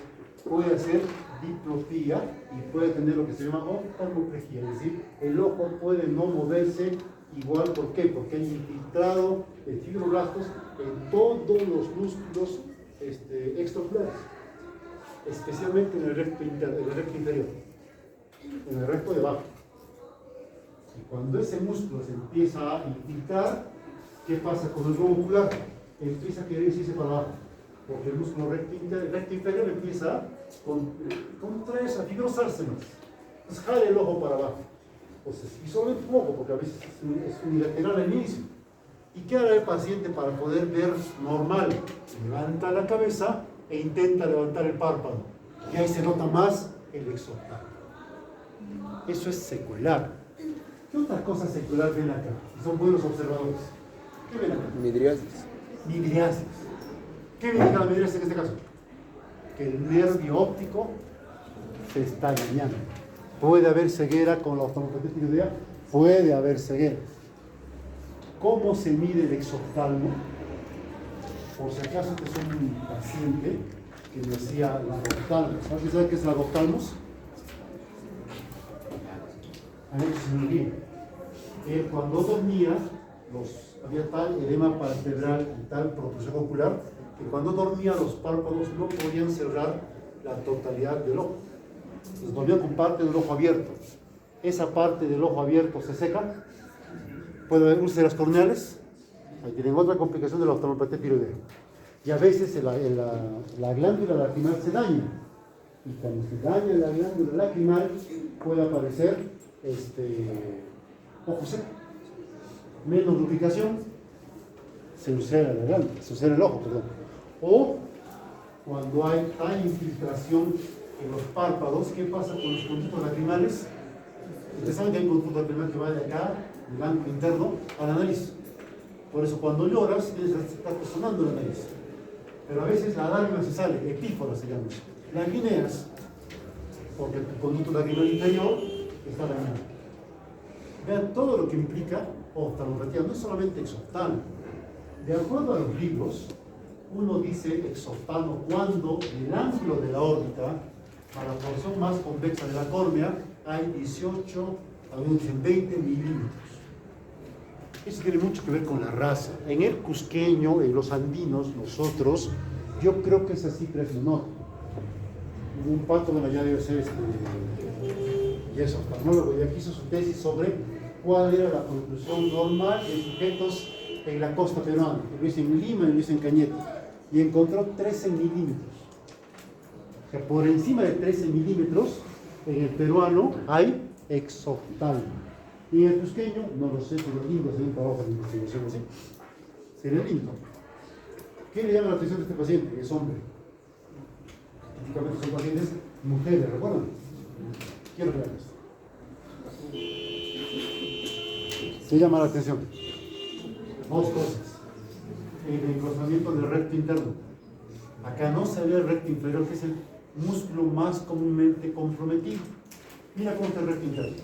S1: puede hacer diplopía y puede tener lo que se llama oftalmoplejía, es decir, el ojo puede no moverse igual. ¿Por qué? Porque hay infiltrado de fibroblastos en todos los músculos extraoculares, especialmente en el recto inferior, en el recto de abajo. Y cuando ese músculo se empieza a infiltrar, ¿qué pasa con el globo ocular? Empieza a querer irse para abajo, porque el músculo recto inferior empieza a contraerse, a fibrosarse más. Entonces jale el ojo para abajo. Entonces, y solo un poco, porque a veces es unilateral al inicio. ¿Y qué hará el paciente para poder ver normal? Levanta la cabeza e intenta levantar el párpado. Y ahí se nota más el exoftalmo. Eso es secular. ¿Qué otra cosa secular ven acá? Y son buenos observadores. ¿Qué ven acá?
S4: Midriasis.
S1: Midriasis. ¿Qué indica la midriasis en este caso? Que el nervio óptico se está dañando. ¿Puede haber ceguera con la oftalmopatía tiroidea? Puede haber ceguera. ¿Cómo se mide el exoftalmo? Por si acaso este es un paciente que me hacía lagoftalmos. ¿Alguien sabe qué es lagoftalmos? A ver si me olvida. Cuando dormía, había tal edema palpebral y tal protrusión ocular, que cuando dormía los párpados no podían cerrar la totalidad del ojo. Entonces dormía con parte del ojo abierto. Esa parte del ojo abierto se seca. Puede haber úlceras corneales. Ahí tienen otra complicación de la oftalmopatía tiroidea. Y a veces la glándula lacrimal se daña. Y cuando se daña la glándula lacrimal puede aparecer ojo seco. Menos lubricación, se ulcera la glándula, se ulcera el ojo, perdón. O cuando hay tal infiltración en los párpados, ¿qué pasa con los conductos lacrimales? Ustedes saben que hay un conducto lacrimal que va de acá, del banco interno, a la nariz. Por eso cuando lloras, tienes que estar sonando la nariz. Pero a veces la lágrima se sale, epífora se llama. Lagrimeas, porque tu conducto lacrimal inferior está dañado. Vean todo lo que implica oftalmopatía, no es solamente exoftalmo. De acuerdo a los libros, uno dice exoftalmo cuando el ángulo de la órbita, a la porción más convexa de la córnea, hay 18, algunos dicen 20 milímetros. Eso tiene mucho que ver con la raza. En el cusqueño, en los andinos, nosotros, yo creo que esa cifra es menor. Un pato, bueno, ya debe ser y es oftalmólogo, y aquí hizo su tesis sobre cuál era la conclusión normal de sujetos en la costa peruana. Lo hizo en Lima y lo hizo en Cañete. Y encontró 13 milímetros. O sea, por encima de 13 milímetros, en el peruano hay exoftalmo. Y en el cusqueño, no lo sé, pero lindo sería un trabajo de investigación así. Sería lindo. ¿Qué le llama la atención de este paciente? Es hombre. Típicamente son pacientes mujeres, ¿recuerdan? Quiero que vean esto. ¿Qué llama la atención? Dos cosas. el engrosamiento del recto interno. Acá no se ve el recto inferior, que es el músculo más comúnmente comprometido. Mira cómo está el recto interno.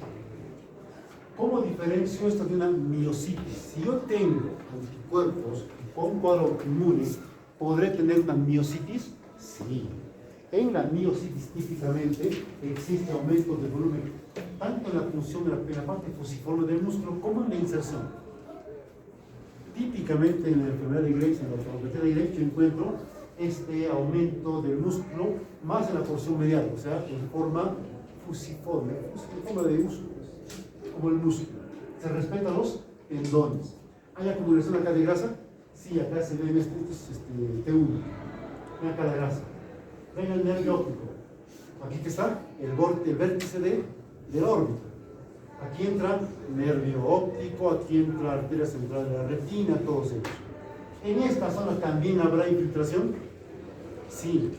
S1: ¿Cómo diferencio esto de una miositis? Si yo tengo anticuerpos o un cuadro inmune, ¿podré tener una miositis? Sí. En la miositis típicamente existe aumento de volumen, tanto en la función de la parte fusiforme del músculo como en la inserción. Típicamente en la enfermedad de Graves, en la ortopatía de Graves, yo encuentro este aumento del músculo más en la porción medial, o sea, en forma fusiforme, en forma de músculo, como el músculo. Se respetan los tendones. ¿Hay acumulación acá de grasa? Sí, acá se ve en este es T1. Ven acá la grasa. Ven el nervio óptico. Aquí que está el vértice de la órbita. Aquí entra nervio óptico, aquí entra arteria central de la retina, todos ellos. ¿En esta zona también habrá infiltración? Sí.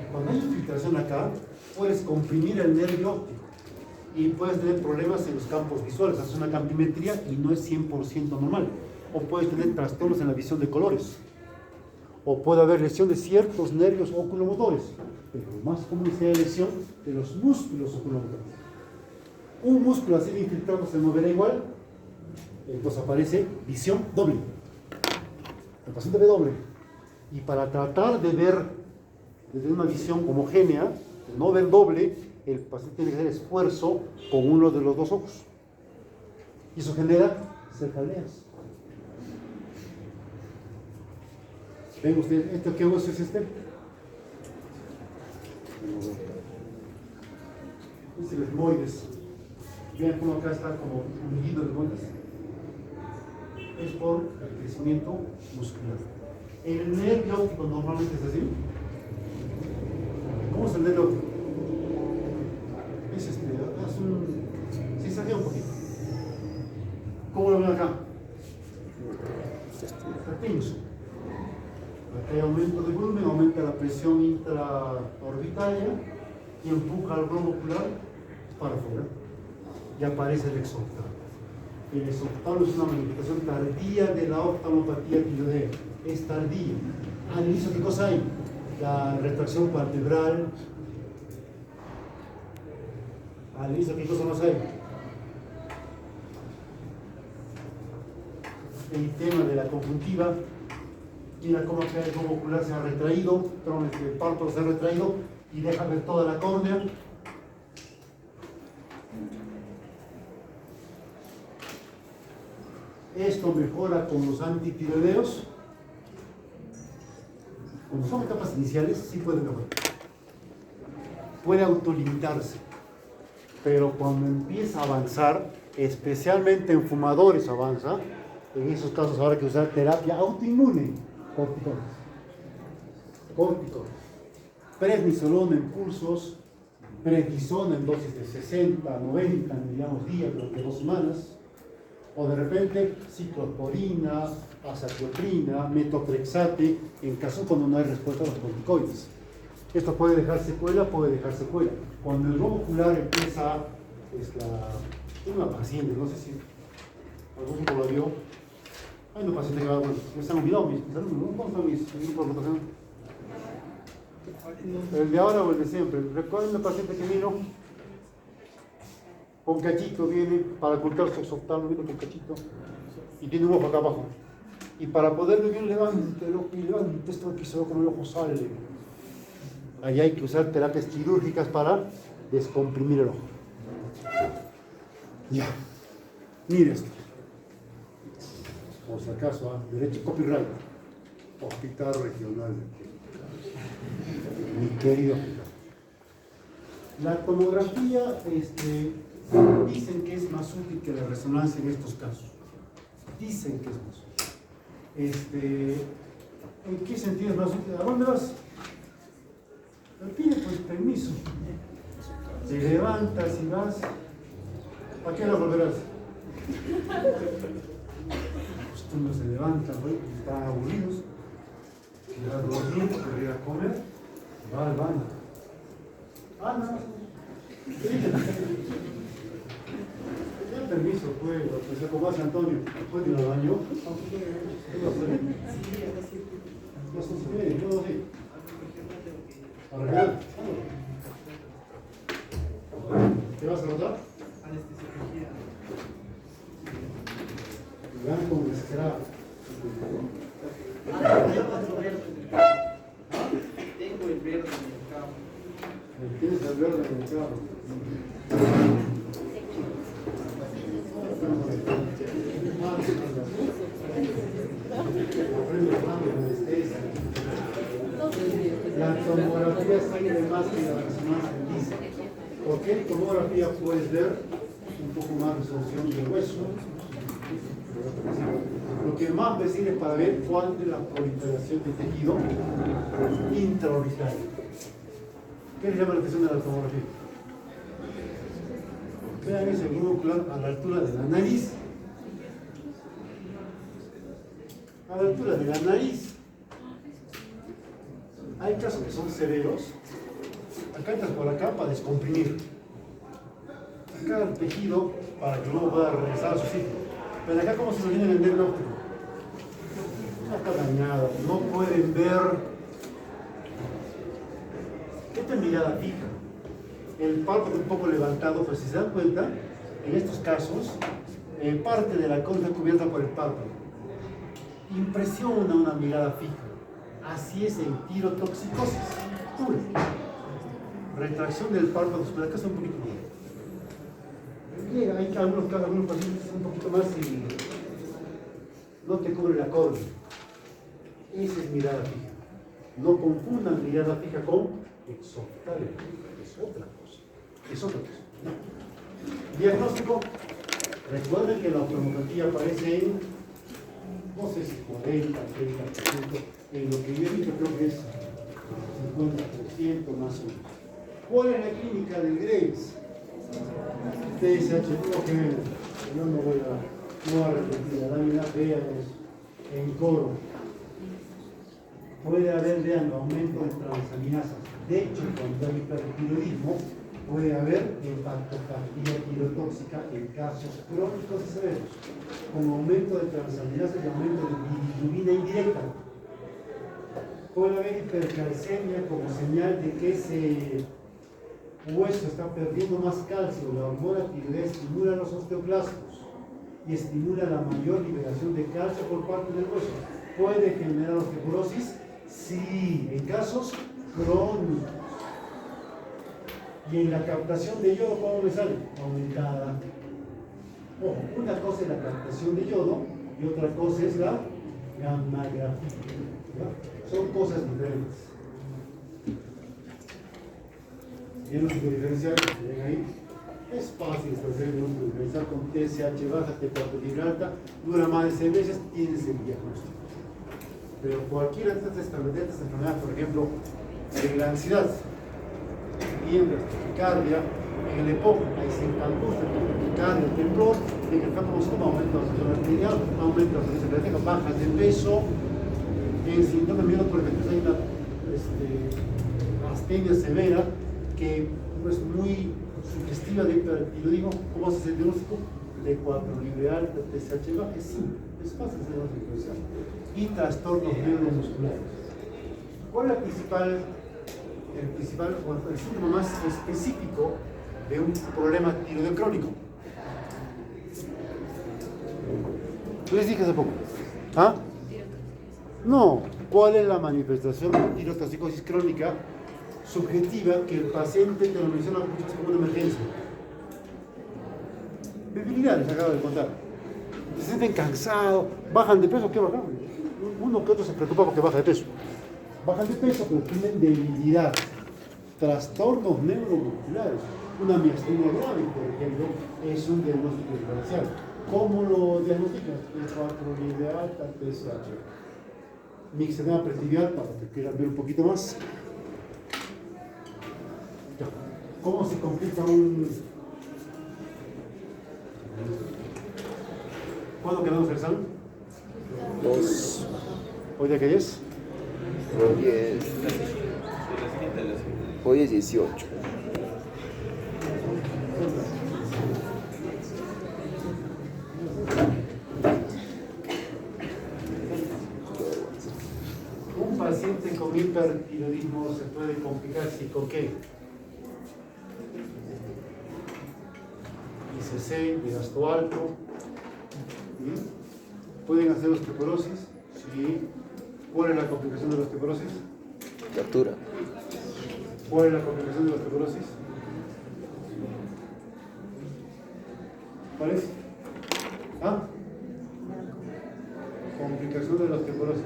S1: Y cuando hay infiltración acá, puedes comprimir el nervio óptico y puedes tener problemas en los campos visuales. Haces una campimetría y no es 100% normal. O puedes tener trastornos en la visión de colores. O puede haber lesión de ciertos nervios oculomotores. Pero lo más común es la lesión de los músculos oculomotores. Un músculo así de infiltrado se moverá igual, entonces aparece visión doble. El paciente ve doble. Y para tratar de ver desde una visión homogénea, de no ver doble, el paciente tiene que hacer esfuerzo con uno de los dos ojos. Y eso genera cefaleas. ¿Ven ustedes? ¿Esto qué hueso es este? Es el esmoides. Vean cómo acá está como hundido el esmoides. Es por el crecimiento muscular. El nervio óptico normalmente es así. ¿Cómo es el nervio óptico? Es se exagera un poquito. ¿Cómo lo ven acá? Está tenso. Acá hay aumento de volumen, aumenta la presión intraorbitaria y empuja al globo ocular para afuera. Y aparece el exoptalo. El exoptalo es una manifestación tardía de la oftalmopatía tiroidea. Es tardía. Al inicio, ¿qué cosa hay? La retracción palpebral. Al inicio, ¿qué cosa más hay? El tema de la conjuntiva. Mira cómo acá el globo ocular se ha retraído, el párpado se ha retraído y deja ver toda la córnea. Esto mejora con los antitiroideos. Cuando son etapas iniciales, sí puede mejorar. Puede autolimitarse. Pero cuando empieza a avanzar, especialmente en fumadores avanza, en esos casos habrá que usar terapia autoinmune. Corticoides. Prednisolona en pulsos, prednisona en dosis de 60, 90 miligramos día durante 2 semanas, o de repente ciclosporina, azathioprina, metotrexate, en caso cuando no hay respuesta a los corticoides. Esto puede dejar secuela, Cuando el globo ocular empieza, tengo una paciente, no sé si algún grupo lo vio. Hay una paciente que va, bueno, me se han olvidado mis alumnos, ¿cómo están mis grupos de rotación? ¿El de ahora o el de siempre? Recuerden una paciente que vino con cachito, viene para ocultar su exoptalo, vino con cachito y tiene un ojo acá abajo. Y para poder vivir, levante el ojo y levante esto aquí, solo con el ojo sale. Ahí hay que usar terapias quirúrgicas para descomprimir el ojo. Ya, mire esto. Por si acaso, derecho copyright, Hospital Regional. Mi querido hospital. La tomografía, dicen que es más útil que la resonancia en estos casos. Dicen que es más útil. ¿En qué sentido es más útil? ¿A dónde vas? Pide pues permiso. Te levantas y vas. ¿A qué hora volverás? Unos se levantan, están aburridos, quedan dormir, quieren ir a comer, va al baño. No. permiso, pues, o sea, como hace Antonio, ¿puede ir al baño? Las 11:30, yo no sé. ¿Arreglar? ¿Qué vas a notar?
S3: Anestesiología.
S1: Vean cómo desesperado.
S3: Tengo el verde en el carro.
S1: Tienes el verde en el carro. La tomografía sirve más que la resonancia física. Porque en tomografía puedes ver un poco más resolución del hueso. Lo que más me sirve para ver cuál es la proliferación de tejido intraorbitario. ¿Qué le llama la atención de la tomografía? Vean ese globo ocular a la altura de la nariz. A la altura de la nariz. Hay casos que son severos. Acá entras por acá para descomprimir. Acá el tejido para que luego pueda regresar a su sitio. Pero acá, ¿cómo se lo viene a vender el óptico? No está dañado, no pueden ver. Esta es mirada fija. El párpado un poco levantado, pero si se dan cuenta, en estos casos, parte de la concha cubierta por el párpado. Impresiona una mirada fija. Así es el tirotoxicosis. Pura. Retracción del párpado, pero acá está un poquito más. Llega, hay algunos pacientes un poquito más y no te cubre la córnea. Esa es mirada fija. No confundan mirada fija con exoftalmo. Es otra cosa. Es otra cosa. No. Diagnóstico. Recuerden que la oftalmología aparece en, no sé si 40, 30%, en lo que yo he visto creo que es 50% más o menos. ¿Cuál es la clínica del Graves? TSH, yo no voy a repetir, la lámina veamos en coro. Puede haber, vean, aumento de transaminasas. De hecho, cuando hay hipertiroidismo, puede haber hepatopatía tirotóxica en casos crónicos y severos, con aumento de transaminasas y aumento de bilirrubina indirecta. Puede haber hipercalcemia como señal de que ese hueso está perdiendo más calcio. La hormona tiroidea estimula los osteoclastos y estimula la mayor liberación de calcio por parte del hueso. ¿Puede generar osteoporosis? Sí, en casos crónicos. Y en la captación de yodo, ¿cómo me sale? Aumentada. Ojo, una cosa es la captación de yodo y otra cosa es la gammagrafía. Son cosas diferentes. ¿Vieron que diferenciar? Ven ahí. Es fácil hacer un diferencial con TSH baja, T4 alta, dura más de 6 meses, tienes el diagnóstico. Pero cualquiera de estas enfermedades, por ejemplo, la ansiedad, tiembla, taquicardia, en el EPOC hay sincangustia, taquicardia, temblor, en el campo aumenta la presión arterial, aumenta la presión cardíaca, bajas de peso, en síntomas miedo, por ejemplo, hay una astenia severa que es muy sugestiva de hipertiroidismo. ¿Cómo hace ese diagnóstico? T4 libre alta, TSH baja, es simple, es fácil hacer la diferencial. Y trastornos neuromusculares. ¿Cuál es el síntoma más específico de un problema tiroideo crónico? Les dije hace poco. ¿Ah? No. ¿Cuál es la manifestación de tirotoxicosis crónica subjetiva que el paciente te lo menciona como una emergencia? Debilidad, les acabo de contar. Se sienten cansados, bajan de peso. ¿Qué bajan? Uno que otro se preocupa porque baja de peso. Bajan de peso, pero tienen debilidad. Trastornos neuromusculares. Una miastenia grave, por ejemplo, es un diagnóstico diferencial. ¿Cómo lo diagnostican? T4 libre alta, TSH. Mixedema pretibial, para que quieran ver un poquito más. ¿Cómo se complica un...? ¿Cuándo quedamos el examen?
S4: 2.
S1: ¿Hoy de qué es?
S4: Hoy es 18.
S1: hipertiroidismo se puede complicar si con qué. ICC, de gasto alto. ¿Sí? Pueden hacer osteoporosis. ¿Sí? ¿Cuál es la complicación de la osteoporosis?
S4: Fractura.
S1: ¿Cuál es la complicación de la osteoporosis? ¿Cuál es? ¿Ah? Complicación de la osteoporosis.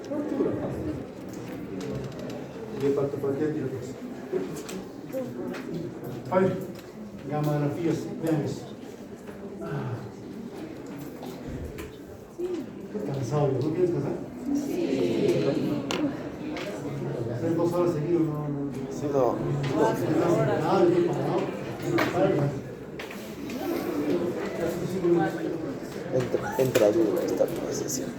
S1: Fractura. Y hepatopatía tiroides. A ver, gamografías, vean eso. Estoy cansado, ¿no quieres descansar? Sí. Hacer 2 horas seguidas no.
S4: Sí, no.
S1: Nada, estoy parado.
S4: Entra duro esta sesión.